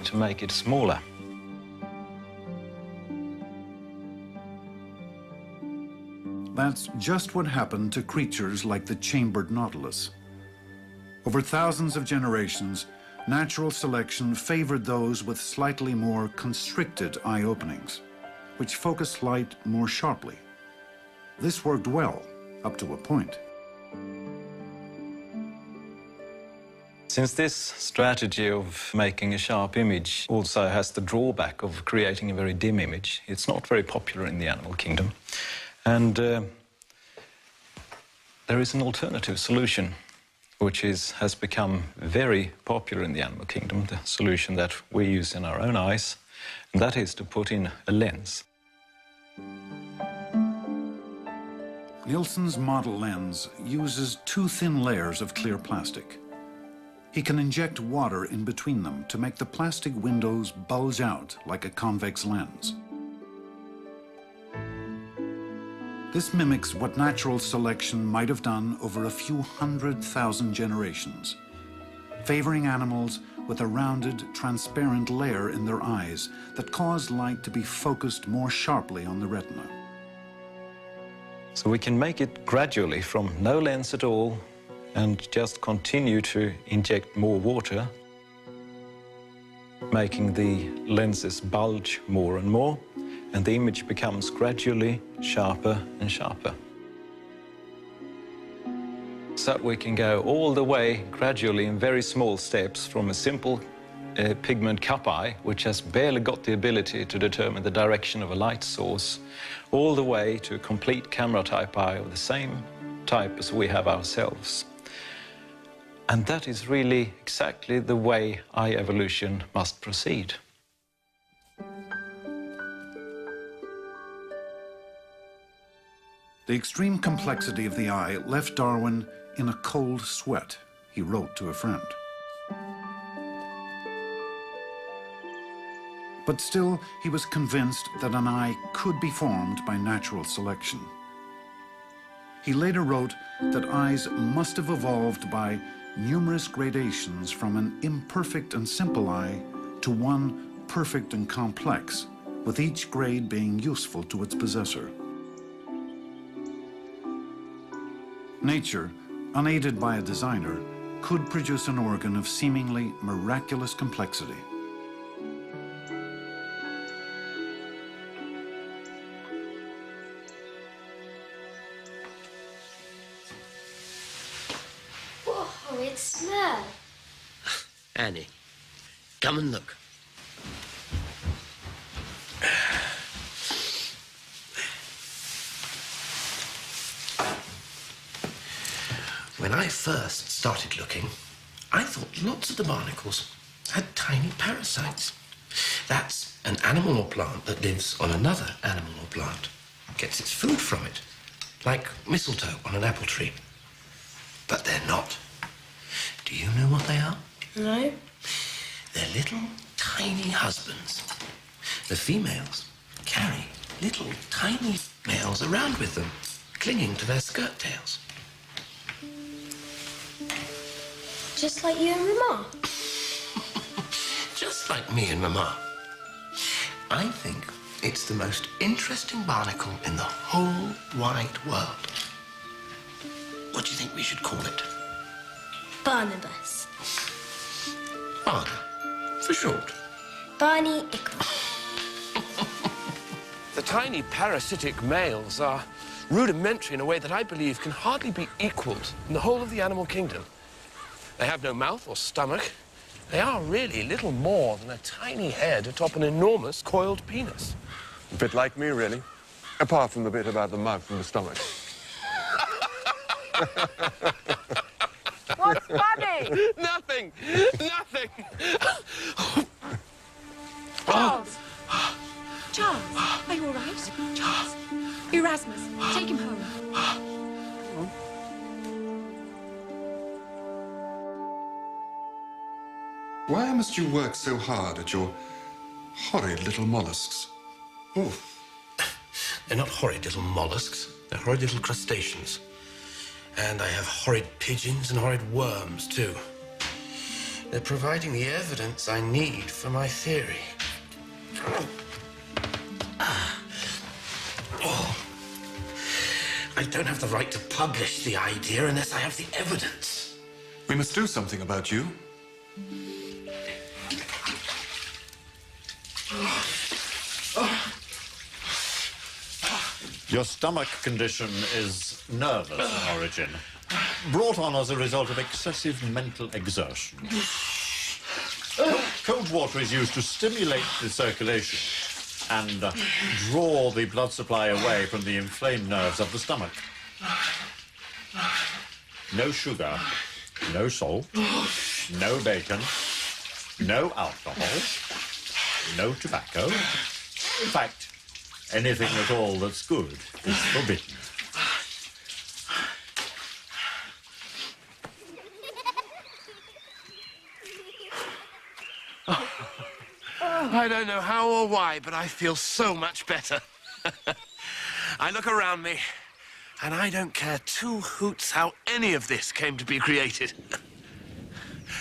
to make it smaller. That's just what happened to creatures like the chambered nautilus. Over thousands of generations, natural selection favored those with slightly more constricted eye openings, which focus light more sharply. This worked well, up to a point. Since this strategy of making a sharp image also has the drawback of creating a very dim image, it's not very popular in the animal kingdom. And there is an alternative solution, which has become very popular in the animal kingdom, the solution that we use in our own eyes, and that is to put in a lens. Nielsen's model lens uses 2 thin layers of clear plastic. He can inject water in between them to make the plastic windows bulge out like a convex lens. This mimics what natural selection might have done over a few 100,000 generations, favoring animals with a rounded, transparent layer in their eyes that cause light to be focused more sharply on the retina. So we can make it gradually from no lens at all and just continue to inject more water, making the lenses bulge more and more, and the image becomes gradually sharper and sharper. So we can go all the way gradually in very small steps from a simple pigment cup eye, which has barely got the ability to determine the direction of a light source, all the way to a complete camera type eye of the same type as we have ourselves. And that is really exactly the way eye evolution must proceed. The extreme complexity of the eye left Darwin in a cold sweat, he wrote to a friend. But still, he was convinced that an eye could be formed by natural selection. He later wrote that eyes must have evolved by numerous gradations from an imperfect and simple eye to one perfect and complex, with each grade being useful to its possessor. Nature, unaided by a designer, could produce an organ of seemingly miraculous complexity. Whoa, it smells. Annie, come and look. When I first started looking, I thought lots of the barnacles had tiny parasites. That's an animal or plant that lives on another animal or plant, gets its food from it, like mistletoe on an apple tree. But they're not. Do you know what they are? No. They're little tiny husbands. The females carry little tiny males around with them, clinging to their skirt tails. Just like you and Mama? Just like me and Mama. I think it's the most interesting barnacle in the whole wide world. What do you think we should call it? Barnabas. Barney, for short. Barney Ickle. The tiny parasitic males are rudimentary in a way that I believe can hardly be equaled in the whole of the animal kingdom. They have no mouth or stomach. They are really little more than a tiny head atop an enormous coiled penis. A bit like me, really. Apart from the bit about the mouth and the stomach. What's funny? Nothing! Nothing! Charles! Charles, are you all right? Charles! Erasmus, take him home. Why must you work so hard at your horrid little mollusks? Oh, They're not horrid little mollusks. They're horrid little crustaceans. And I have horrid pigeons and horrid worms, too. They're providing the evidence I need for my theory. Oh. I don't have the right to publish the idea unless I have the evidence. We must do something about you. Your stomach condition is nervous in origin, brought on as a result of excessive mental exertion. Cold water is used to stimulate the circulation and draw the blood supply away from the inflamed nerves of the stomach. No sugar, no salt, no bacon, no alcohol, no tobacco. In fact, anything at all that's good is forbidden. I don't know how or why, but I feel so much better. I look around me, and I don't care two hoots how any of this came to be created.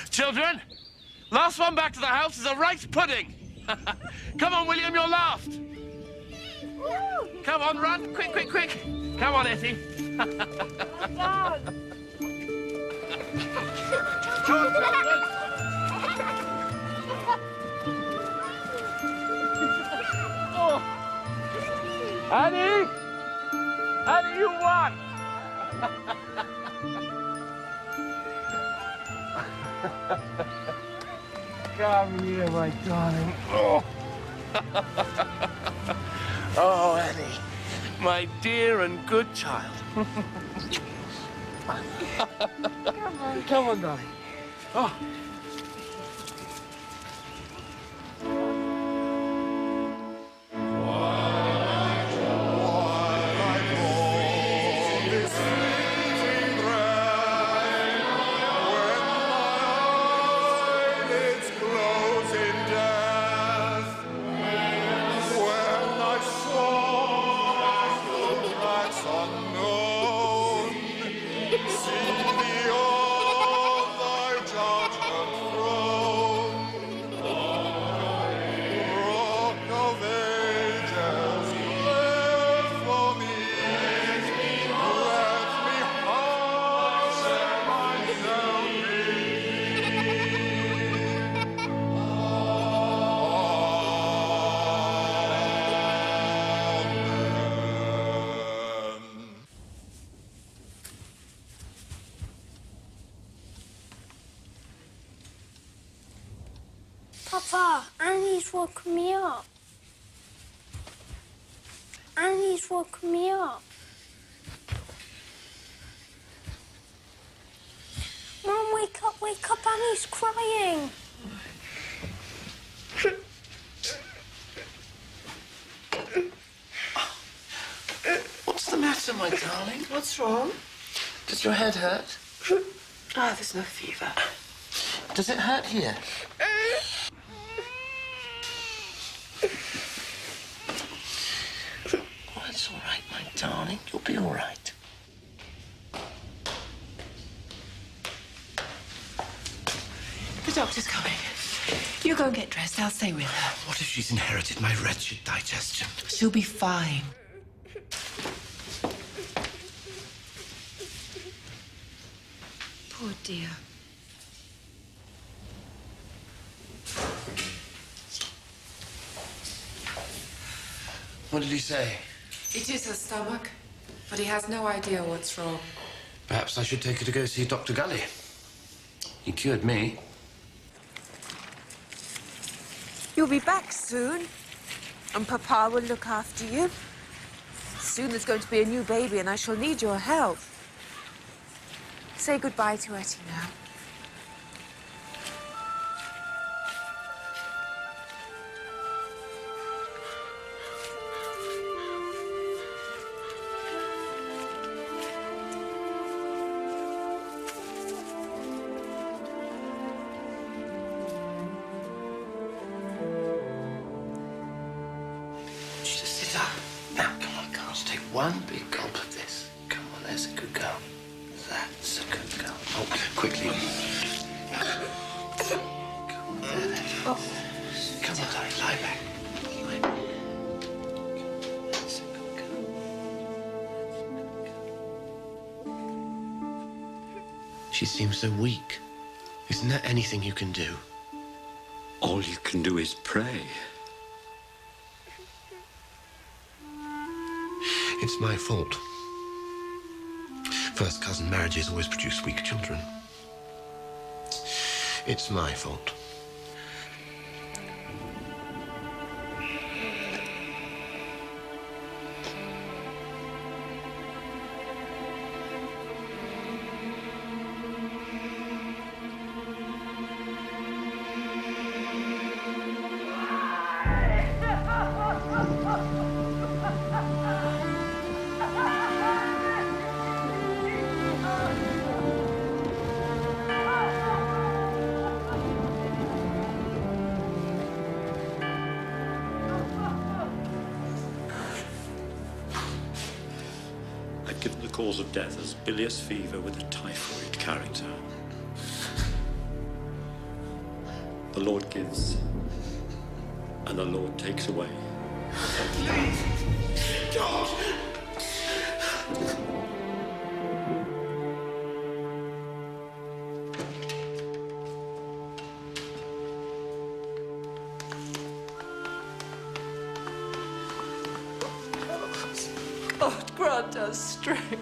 Children, last one back to the house is a rice pudding. Come on, William, you're last. Come on, run, quick, quick, quick. Come on, Etty. Annie! Annie, you won! Come here, my darling. Oh, oh Annie, my dear and good child. Come on, darling. Oh. Papa, Annie's woken me up. Annie's woken me up. Mum, wake up, Annie's crying. What's the matter, my darling? What's wrong? Does your head hurt? Ah, there's no fever. Does it hurt here? Oh, it's all right, my darling. You'll be all right. The doctor's coming. You go and get dressed. I'll stay with her. What if she's inherited my wretched digestion? She'll be fine. Poor dear. What did he say? It is her stomach, but he has no idea what's wrong. Perhaps I should take her to go see Dr. Gully. He cured me. You'll be back soon, and Papa will look after you. Soon there's going to be a new baby, and I shall need your help. Say goodbye to Etty now. Just sit up. Now, come on, come quickly. Oh. Come on, darling, lie back. She seems so weak. Isn't there anything you can do? All you can do is pray. It's my fault. First cousin marriages always produce weak children. It's my fault. I've given the cause of death as bilious fever with a typhoid character. The Lord gives, and the Lord takes away. Please, don't! God grant us strength.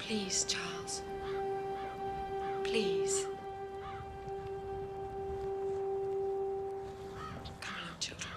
Please, Charles. Please. Come along, children.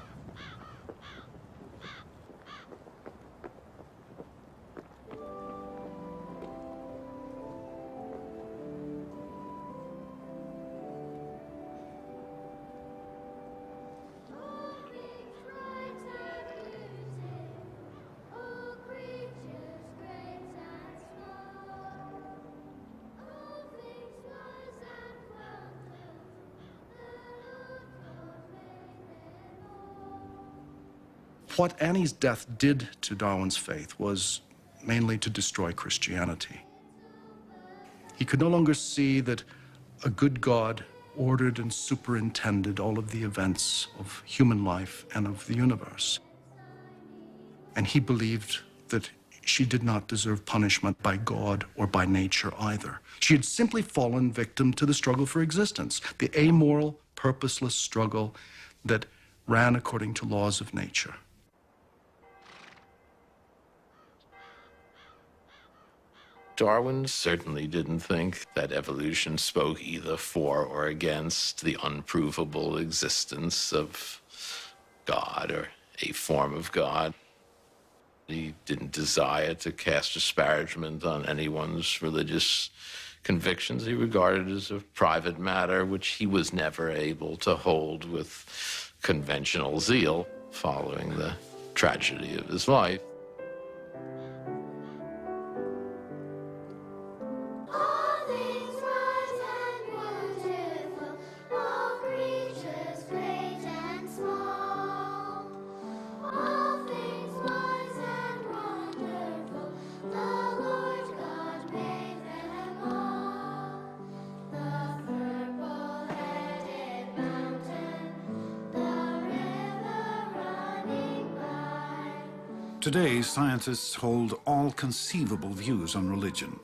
What Annie's death did to Darwin's faith was mainly to destroy Christianity. He could no longer see that a good God ordered and superintended all of the events of human life and of the universe. And he believed that she did not deserve punishment by God or by nature either. She had simply fallen victim to the struggle for existence, the amoral, purposeless struggle that ran according to laws of nature. Darwin certainly didn't think that evolution spoke either for or against the unprovable existence of God or a form of God. He didn't desire to cast disparagement on anyone's religious convictions. He regarded it as a private matter which he was never able to hold with conventional zeal following the tragedy of his life. To Today, scientists hold all conceivable views on religion,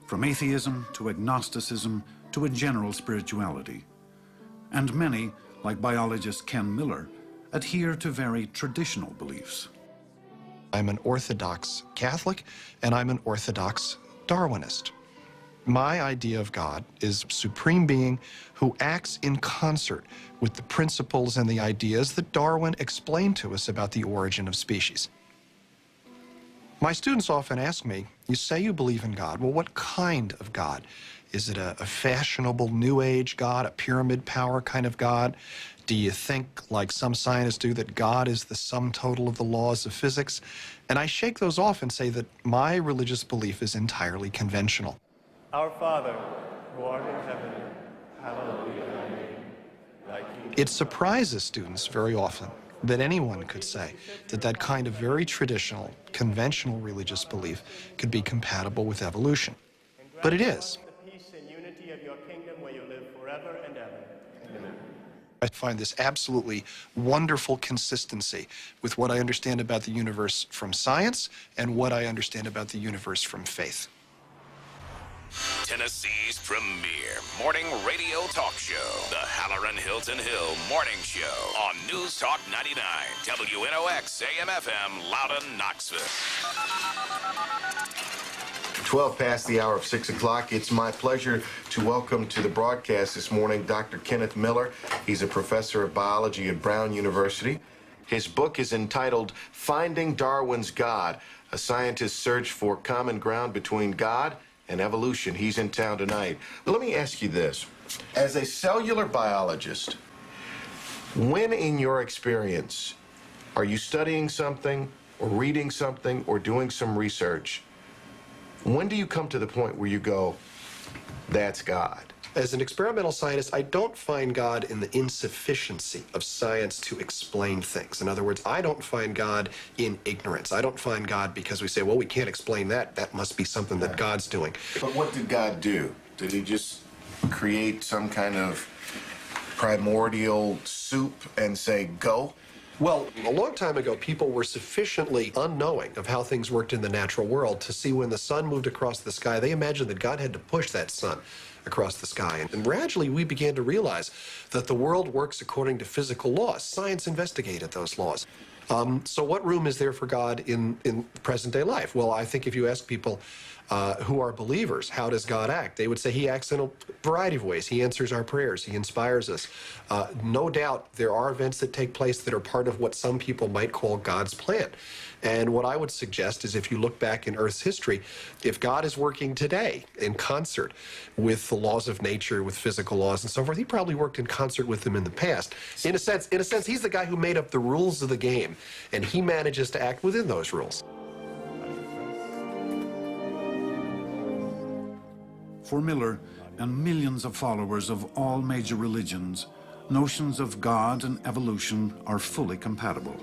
from atheism to agnosticism to a general spirituality. And many, like biologist Ken Miller, adhere to very traditional beliefs. I'm an Orthodox Catholic, and I'm an Orthodox Darwinist. My idea of God is a supreme being who acts in concert with the principles and the ideas that Darwin explained to us about the origin of species. My students often ask me, you say you believe in God, well, what kind of God? Is it a fashionable New Age God, a pyramid power kind of God? Do you think, like some scientists do, that God is the sum total of the laws of physics? And I shake those off and say that my religious belief is entirely conventional. Our Father, who art in heaven, hallowed be thy name. Thy kingdom. It surprises students very often that anyone could say that that kind of very traditional, conventional religious belief could be compatible with evolution. But it is. The peace and unity of your kingdom where you live forever and ever. Amen. I find this absolutely wonderful consistency with what I understand about the universe from science and what I understand about the universe from faith. Tennessee's premier morning radio talk show, the Halloran Hilton Hill Morning Show on News Talk 99, WNOX AM/FM, Loudon, Knoxville. 12 past the hour of 6 o'clock. It's my pleasure to welcome to the broadcast this morning Dr. Kenneth Miller. He's a professor of biology at Brown University. His book is entitled Finding Darwin's God, a scientist's search for common ground between God and evolution. He's in town tonight. Let me ask you this. As a cellular biologist, when in your experience are you studying something or reading something or doing some research, when do you come to the point where you go, that's God? As an experimental scientist, I don't find God in the insufficiency of science to explain things. In other words, I don't find God in ignorance. I don't find God because we say, well, we can't explain that. That must be something that God's doing. But what did God do? Did he just create some kind of primordial soup and say, go? Well, a long time ago, people were sufficiently unknowing of how things worked in the natural world to see when the sun moved across the sky, they imagined that God had to push that sun across the sky. And gradually, we began to realize that the world works according to physical laws. Science investigated those laws. So what room is there for God in present-day life? Well, I think if you ask people who are believers, how does God act? They would say he acts in a variety of ways. He answers our prayers. He inspires us. No doubt there are events that take place that are part of what some people might call God's plan. And what I would suggest is if you look back in Earth's history, if God is working today in concert with the laws of nature, with physical laws and so forth, he probably worked in concert with them in the past. In a sense, he's the guy who made up the rules of the game, and he manages to act within those rules. For Miller and millions of followers of all major religions, notions of God and evolution are fully compatible.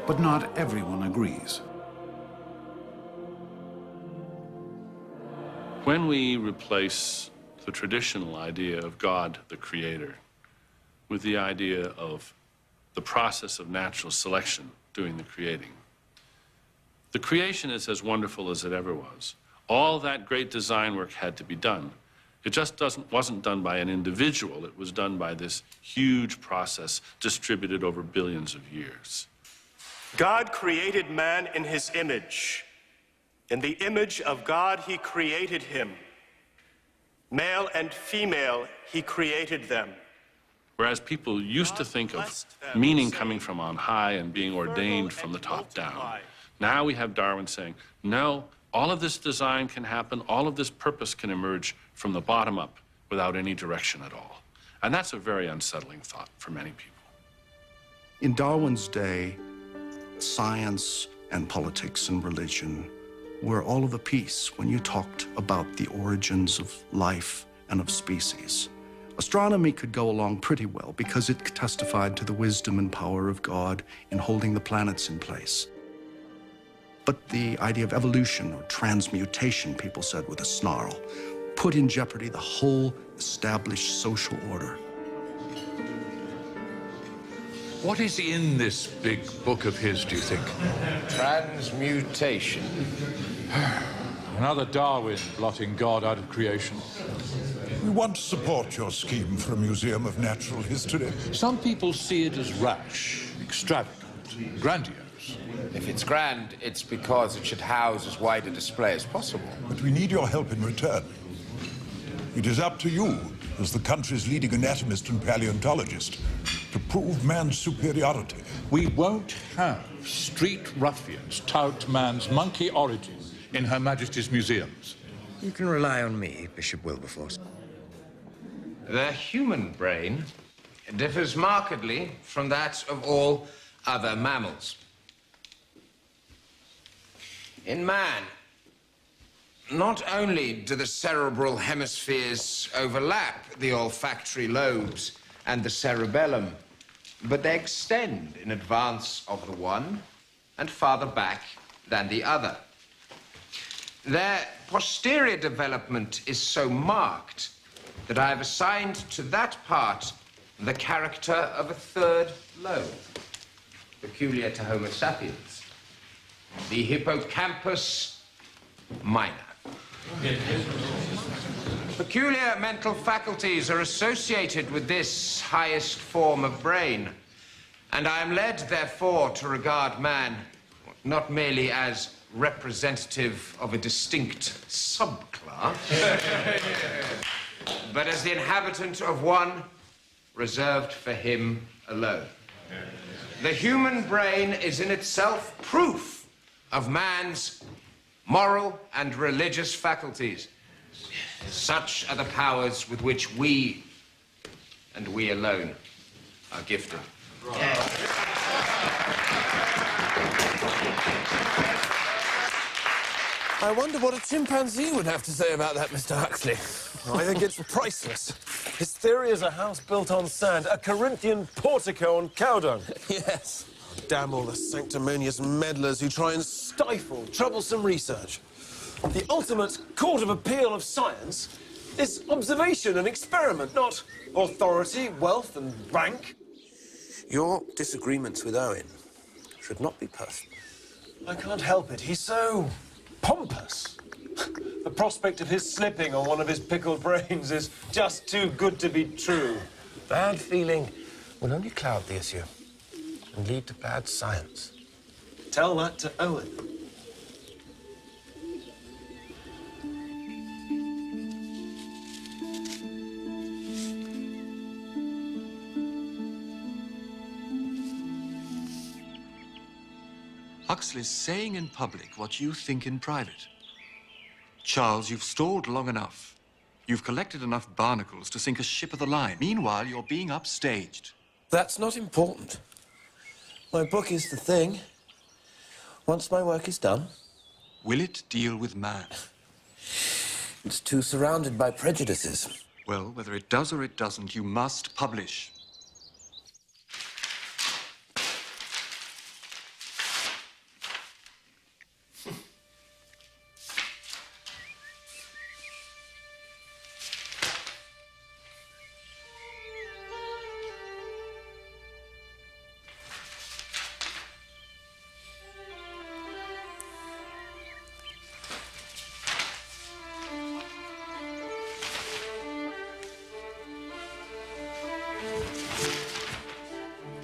But not everyone agrees. When we replace the traditional idea of God, the creator, with the idea of the process of natural selection doing the creating, the creation is as wonderful as it ever was. All that great design work had to be done. It just wasn't done by an individual. It was done by this huge process distributed over billions of years. God created man in his image. In the image of God, he created him. Male and female, he created them. Whereas people used to think of meaning coming from on high and being ordained from the top down. Now we have Darwin saying, no, all of this design can happen, all of this purpose can emerge from the bottom up without any direction at all. And that's a very unsettling thought for many people. In Darwin's day, science and politics and religion were all of a piece when you talked about the origins of life and of species. Astronomy could go along pretty well because it testified to the wisdom and power of God in holding the planets in place. But the idea of evolution or transmutation, people said with a snarl, put in jeopardy the whole established social order. What is in this big book of his, do you think? Transmutation. Another Darwin blotting God out of creation. We want to support your scheme for a museum of natural history. Some people see it as rash, extravagant, grandiose. If it's grand, it's because it should house as wide a display as possible. But we need your help in return. It is up to you, as the country's leading anatomist and paleontologist, to prove man's superiority. We won't have street ruffians tout man's monkey origin in Her Majesty's museums. You can rely on me, Bishop Wilberforce. The human brain differs markedly from that of all other mammals. In man, not only do the cerebral hemispheres overlap the olfactory lobes and the cerebellum, but they extend in advance of the one and farther back than the other. Their posterior development is so marked that I have assigned to that part the character of a third lobe, peculiar to Homo sapiens, the hippocampus minor. Peculiar mental faculties are associated with this highest form of brain, and I am led, therefore, to regard man not merely as representative of a distinct subclass, but as the inhabitant of one reserved for him alone. The human brain is in itself proof of man's moral and religious faculties. Such are the powers with which we, and we alone, are gifted. I wonder what a chimpanzee would have to say about that, Mr. Huxley. I think it's priceless. His theory is a house built on sand, a Corinthian portico on cow dung. Yes. Damn all the sanctimonious meddlers who try and stifle troublesome research. The ultimate court of appeal of science is observation and experiment, not authority, wealth and rank. Your disagreements with Owen should not be personal. I can't help it. He's so pompous. The prospect of his slipping on one of his pickled brains is just too good to be true. Bad feeling will only cloud the issue and lead to bad science. Tell that to Owen. Huxley's saying in public what you think in private. Charles, you've stalled long enough. You've collected enough barnacles to sink a ship of the line. Meanwhile, you're being upstaged. That's not important. My book is the thing. Once my work is done... Will it deal with man? It's too surrounded by prejudices. Well, whether it does or it doesn't, you must publish.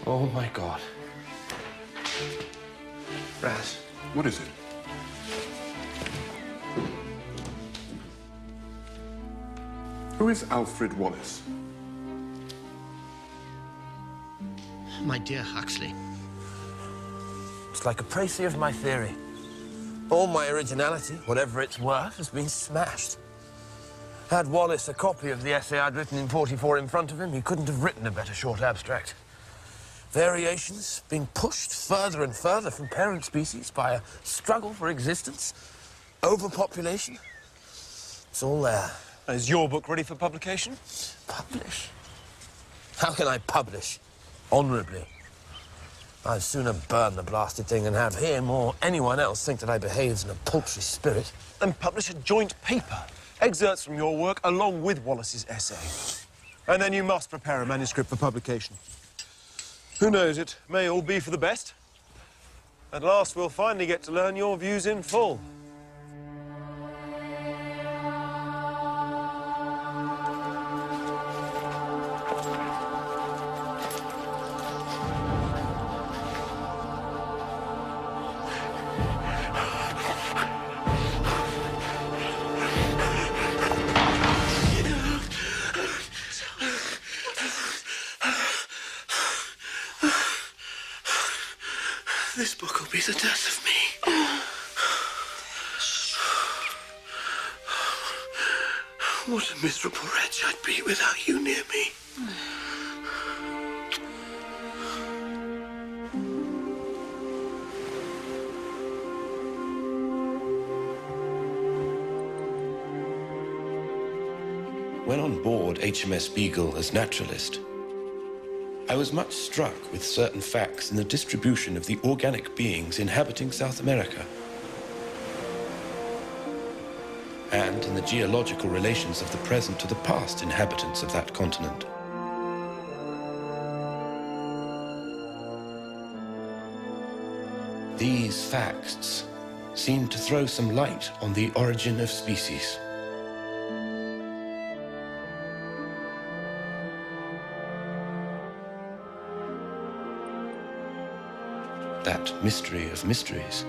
Oh, my God. Raz. What is it? Who is Alfred Wallace? My dear Huxley. It's like a précis of my theory. All my originality, whatever it's worth, has been smashed. Had Wallace a copy of the essay I'd written in '44 in front of him, he couldn't have written a better short abstract. Variations being pushed further and further from parent species by a struggle for existence, overpopulation. It's all there. Is your book ready for publication? Publish? How can I publish honourably? I'd sooner burn the blasted thing than have him or anyone else think that I behaved in a paltry spirit. Then publish a joint paper, excerpts from your work along with Wallace's essay. And then you must prepare a manuscript for publication. Who knows, it may all be for the best. At last, we'll finally get to learn your views in full. This book will be the death of me. What a miserable wretch I'd be without you near me. When on board HMS Beagle as naturalist, I was much struck with certain facts in the distribution of the organic beings inhabiting South America, and in the geological relations of the present to the past inhabitants of that continent. These facts seem to throw some light on the origin of species. That mystery of mysteries.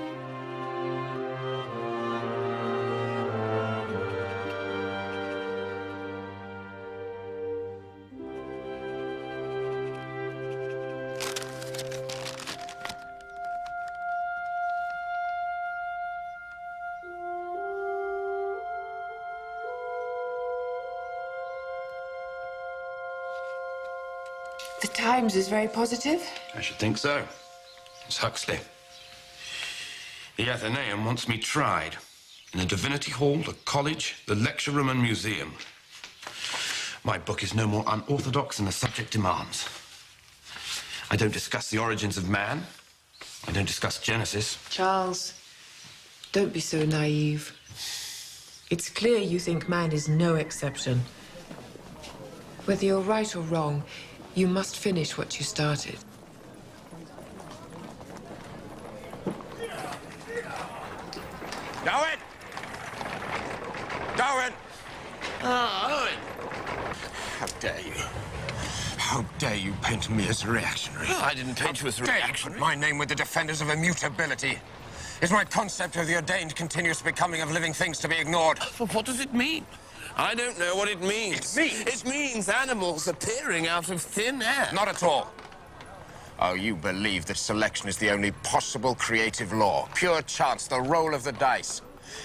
The Times is very positive. I should think so. It's Huxley. The Athenaeum wants me tried in the Divinity Hall, the college, the lecture room and museum. My book is no more unorthodox than the subject demands. I don't discuss the origins of man. I don't discuss Genesis. Charles, don't be so naive. It's clear you think man is no exception. Whether you're right or wrong, you must finish what you started. Darwin! Darwin! Ah, Owen! How dare you? How dare you paint me as a reactionary? Oh, I didn't paint you as a reactionary. Put my name with the defenders of immutability. Is my concept of the ordained continuous becoming of living things to be ignored? What does it mean? I don't know what it means. It means animals appearing out of thin air. Not at all. Oh, you believe that selection is the only possible creative law. Pure chance, the roll of the dice.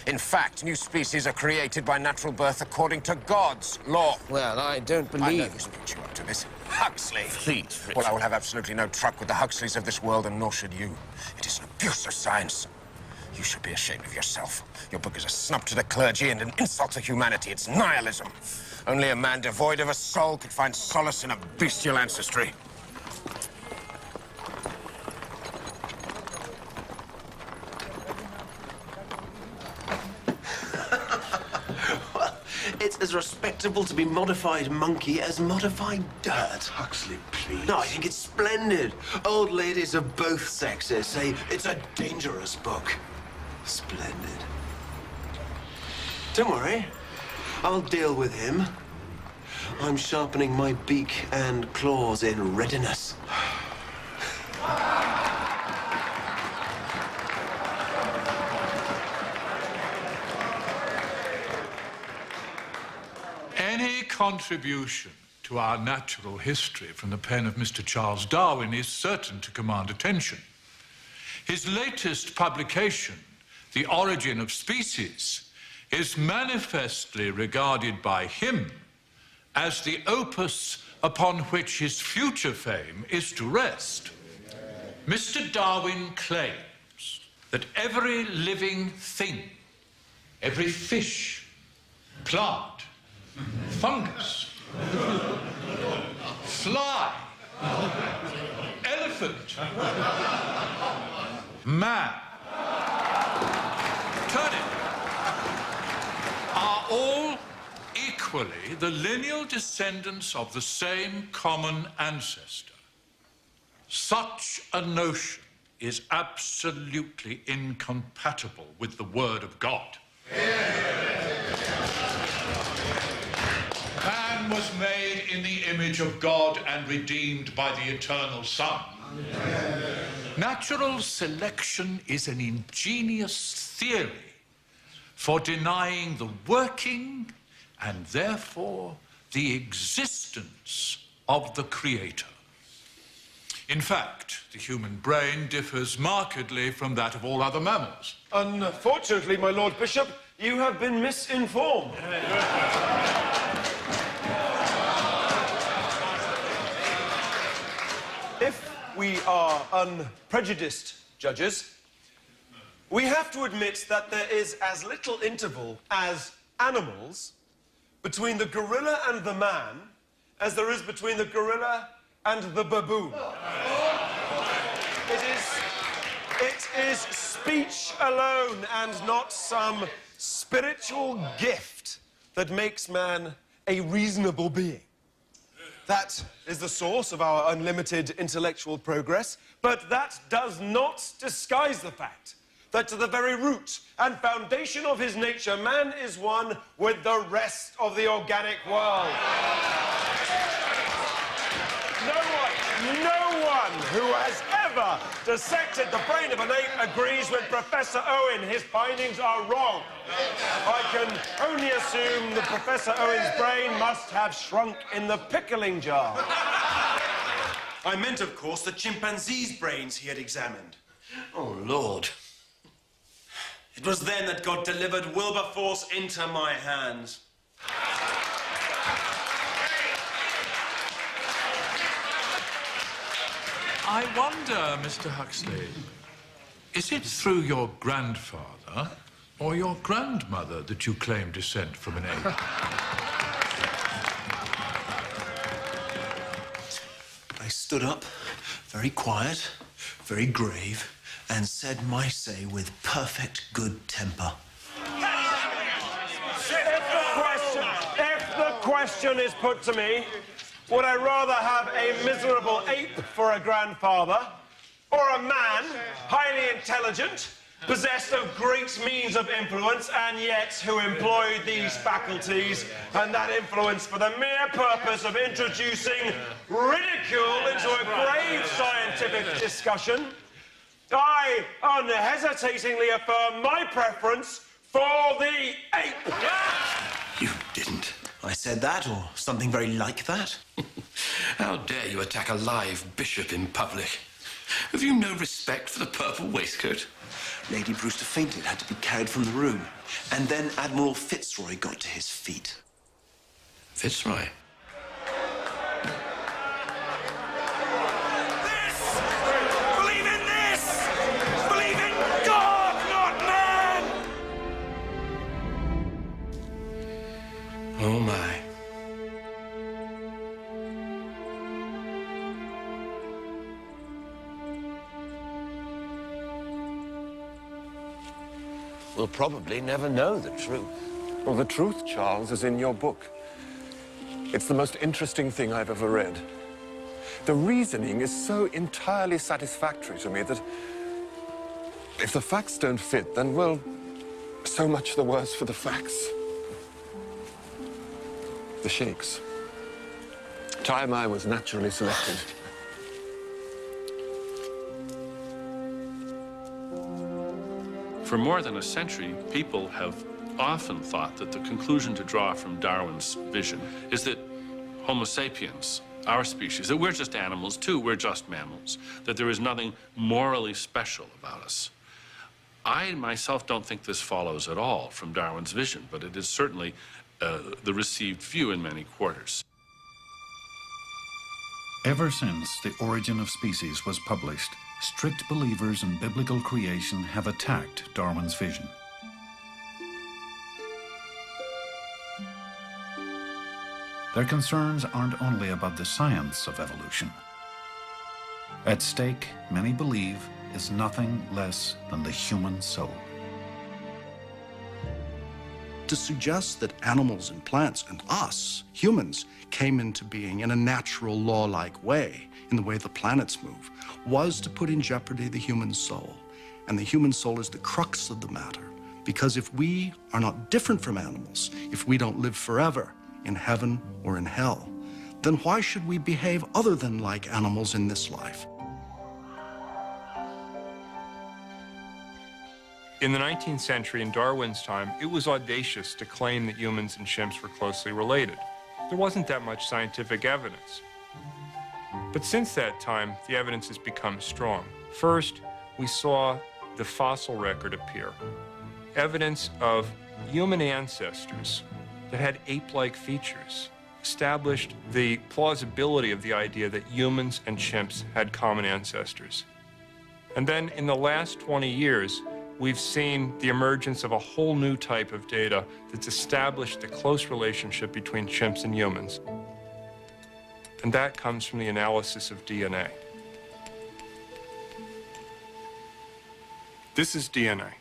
In fact, new species are created by natural birth according to God's law. Well, I don't believe... I know this puts you up to this. Huxley! Please, Richard. Well, I will have absolutely no truck with the Huxleys of this world, and nor should you. It is an abuse of science. You should be ashamed of yourself. Your book is a snub to the clergy and an insult to humanity. It's nihilism. Only a man devoid of a soul could find solace in a bestial ancestry. It's as respectable to be modified monkey as modified dirt. Huxley, please. No, I think it's splendid. Old ladies of both sexes say it's a dangerous book. Splendid. Don't worry. I'll deal with him. I'm sharpening my beak and claws in readiness. Any contribution to our natural history from the pen of Mr. Charles Darwin is certain to command attention. His latest publication, The Origin of Species, is manifestly regarded by him as the opus upon which his future fame is to rest. Mr. Darwin claims that every living thing, every fish, plant, fungus, fly, elephant, man, turnip, are all equally the lineal descendants of the same common ancestor. Such a notion is absolutely incompatible with the Word of God. Man was made in the image of God and redeemed by the eternal Son. Natural selection is an ingenious theory for denying the working and therefore the existence of the Creator. In fact, the human brain differs markedly from that of all other mammals. Unfortunately, my Lord Bishop, you have been misinformed. If we are unprejudiced judges, we have to admit that there is as little interval as animals between the gorilla and the man as there is between the gorilla and the baboon. It is speech alone and not some spiritual gift that makes man a reasonable being. That is the source of our unlimited intellectual progress, but that does not disguise the fact that to the very root and foundation of his nature, man is one with the rest of the organic world. No one who has ever dissected the brain of an ape agrees with Professor Owen. His findings are wrong. I can only assume that Professor Owen's brain must have shrunk in the pickling jar. I meant, of course, the chimpanzee's brains he had examined. Oh, Lord. It was then that God delivered Wilberforce into my hands. I wonder, Mr. Huxley, is it through your grandfather or your grandmother that you claim descent from an ape? I stood up, very quiet, very grave, and said my say with perfect good temper. If the question is put to me, would I rather have a miserable ape for a grandfather, or a man, highly intelligent, possessed of great means of influence, and yet who employed these faculties and that influence for the mere purpose of introducing ridicule into a grave scientific discussion? I unhesitatingly affirm my preference for the ape. You didn't. I said that, or something very like that. How dare you attack a live bishop in public? Have you no respect for the purple waistcoat? Lady Brewster fainted, had to be carried from the room. And then Admiral Fitzroy got to his feet. Fitzroy? Believe in this! Believe in God, not man! Oh, my. We'll probably never know the truth. Well, the truth, Charles, is in your book. It's the most interesting thing I've ever read. The reasoning is so entirely satisfactory to me that if the facts don't fit, then, well, so much the worse for the facts. The sheikhs. Tiamai was naturally selected. For more than a century, people have often thought that the conclusion to draw from Darwin's vision is that Homo sapiens, our species, that we're just animals too, we're just mammals, that there is nothing morally special about us. I myself don't think this follows at all from Darwin's vision, but it is certainly the received view in many quarters. Ever since The Origin of Species was published, strict believers in biblical creation have attacked Darwin's vision. Their concerns aren't only about the science of evolution. At stake, many believe, is nothing less than the human soul. to suggest that animals and plants and us, humans, came into being in a natural law-like way, in the way the planets move, was to put in jeopardy the human soul. And the human soul is the crux of the matter, because if we are not different from animals, if we don't live forever in heaven or in hell, then why should we behave other than like animals in this life? In the 19th century, in Darwin's time, it was audacious to claim that humans and chimps were closely related. There wasn't that much scientific evidence. But since that time, the evidence has become strong. First, we saw the fossil record appear. Evidence of human ancestors that had ape-like features established the plausibility of the idea that humans and chimps had common ancestors. And then in the last 20 years, we've seen the emergence of a whole new type of data that's established the close relationship between chimps and humans. And that comes from the analysis of DNA. This is DNA.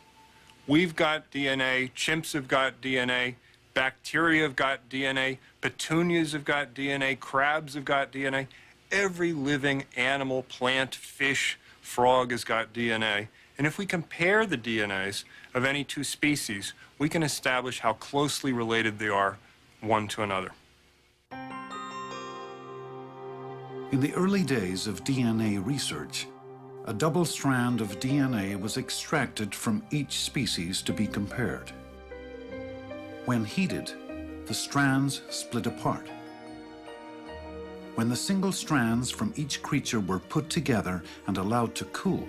We've got DNA, chimps have got DNA, bacteria have got DNA, petunias have got DNA, crabs have got DNA. Every living animal, plant, fish, frog has got DNA. And if we compare the DNAs of any two species, we can establish how closely related they are one to another. In the early days of DNA research, a double strand of DNA was extracted from each species to be compared. When heated, the strands split apart. When the single strands from each creature were put together and allowed to cool,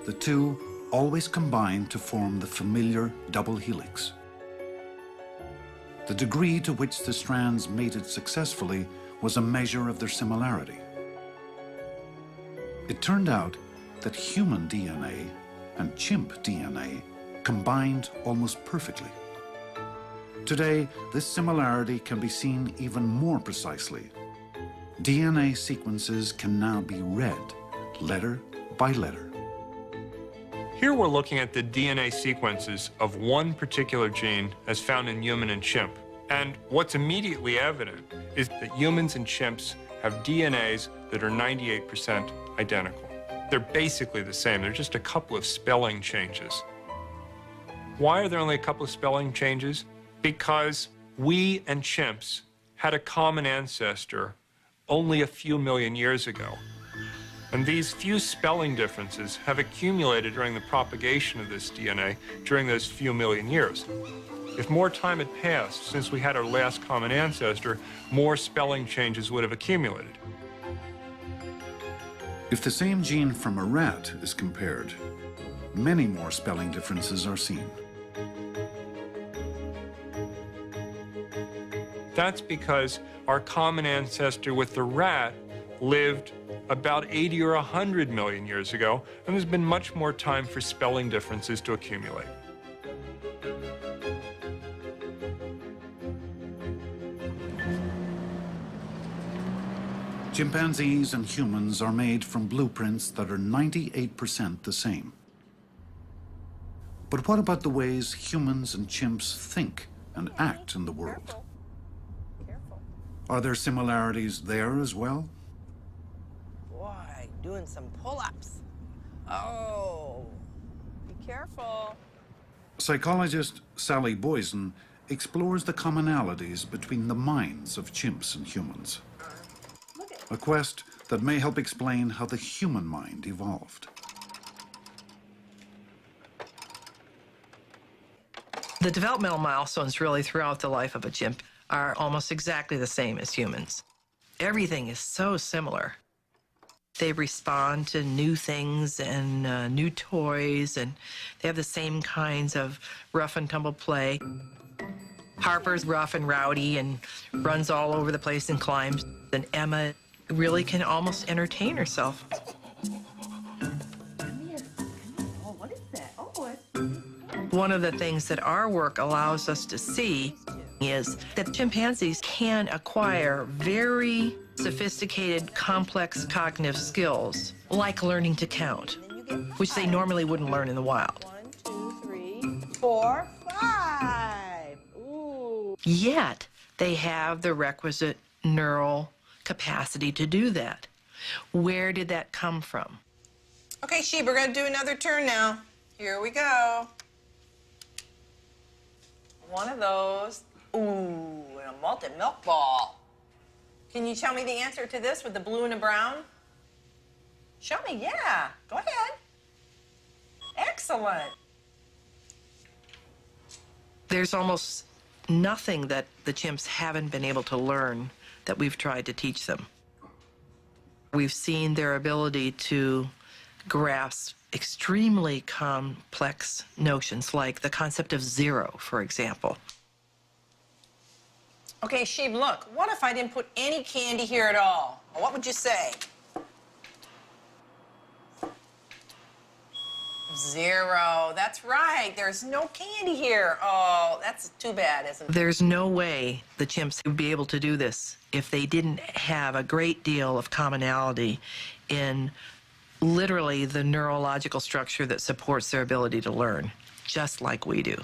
the two always combined to form the familiar double helix. The degree to which the strands mated successfully was a measure of their similarity. It turned out that human DNA and chimp DNA combined almost perfectly. Today, this similarity can be seen even more precisely. DNA sequences can now be read letter by letter. Here we're looking at the DNA sequences of one particular gene as found in human and chimp. And what's immediately evident is that humans and chimps have DNAs that are 98% identical. They're basically the same. They're just a couple of spelling changes. Why are there only a couple of spelling changes? Because we and chimps had a common ancestor only a few million years ago. And these few spelling differences have accumulated during the propagation of this DNA during those few million years. If more time had passed since we had our last common ancestor, more spelling changes would have accumulated. If the same gene from a rat is compared, many more spelling differences are seen. That's because our common ancestor with the rat lived about 80 or 100 million years ago, and there's been much more time for spelling differences to accumulate. Chimpanzees and humans are made from blueprints that are 98% the same. But what about the ways humans and chimps think and act in the world? Are there similarities there as well? Boy, doing some pull-ups. Oh, be careful. Psychologist Sally Boysen explores the commonalities between the minds of chimps and humans. A quest that may help explain how the human mind evolved. The developmental milestones really throughout the life of a chimp are almost exactly the same as humans. Everything is so similar. They respond to new things and new toys, and they have the same kinds of rough and tumble play. Harper's rough and rowdy and runs all over the place and climbs, and Emma really can almost entertain herself. One of the things that our work allows us to see is that chimpanzees can acquire very sophisticated, complex cognitive skills, like learning to count, which they normally wouldn't learn in the wild. 1, 2, 3, 4, 5. Yet, they have the requisite neural capacity to do that. Where did that come from? Okay, Sheep, we're going to do another turn now. Here we go. One of those. Ooh, and a malted milk ball. Can you tell me the answer to this with the blue and the brown? Show me, yeah. Go ahead. Excellent. There's almost nothing that the chimps haven't been able to learn that we've tried to teach them. We've seen their ability to grasp extremely complex notions, like the concept of zero, for example. Okay, Sheep, look. What if I didn't put any candy here at all? What would you say? Zero. That's right. There's no candy here. Oh, that's too bad, isn't it? There's no way the chimps would be able to do this if they didn't have a great deal of commonality in literally the neurological structure that supports their ability to learn, just like we do.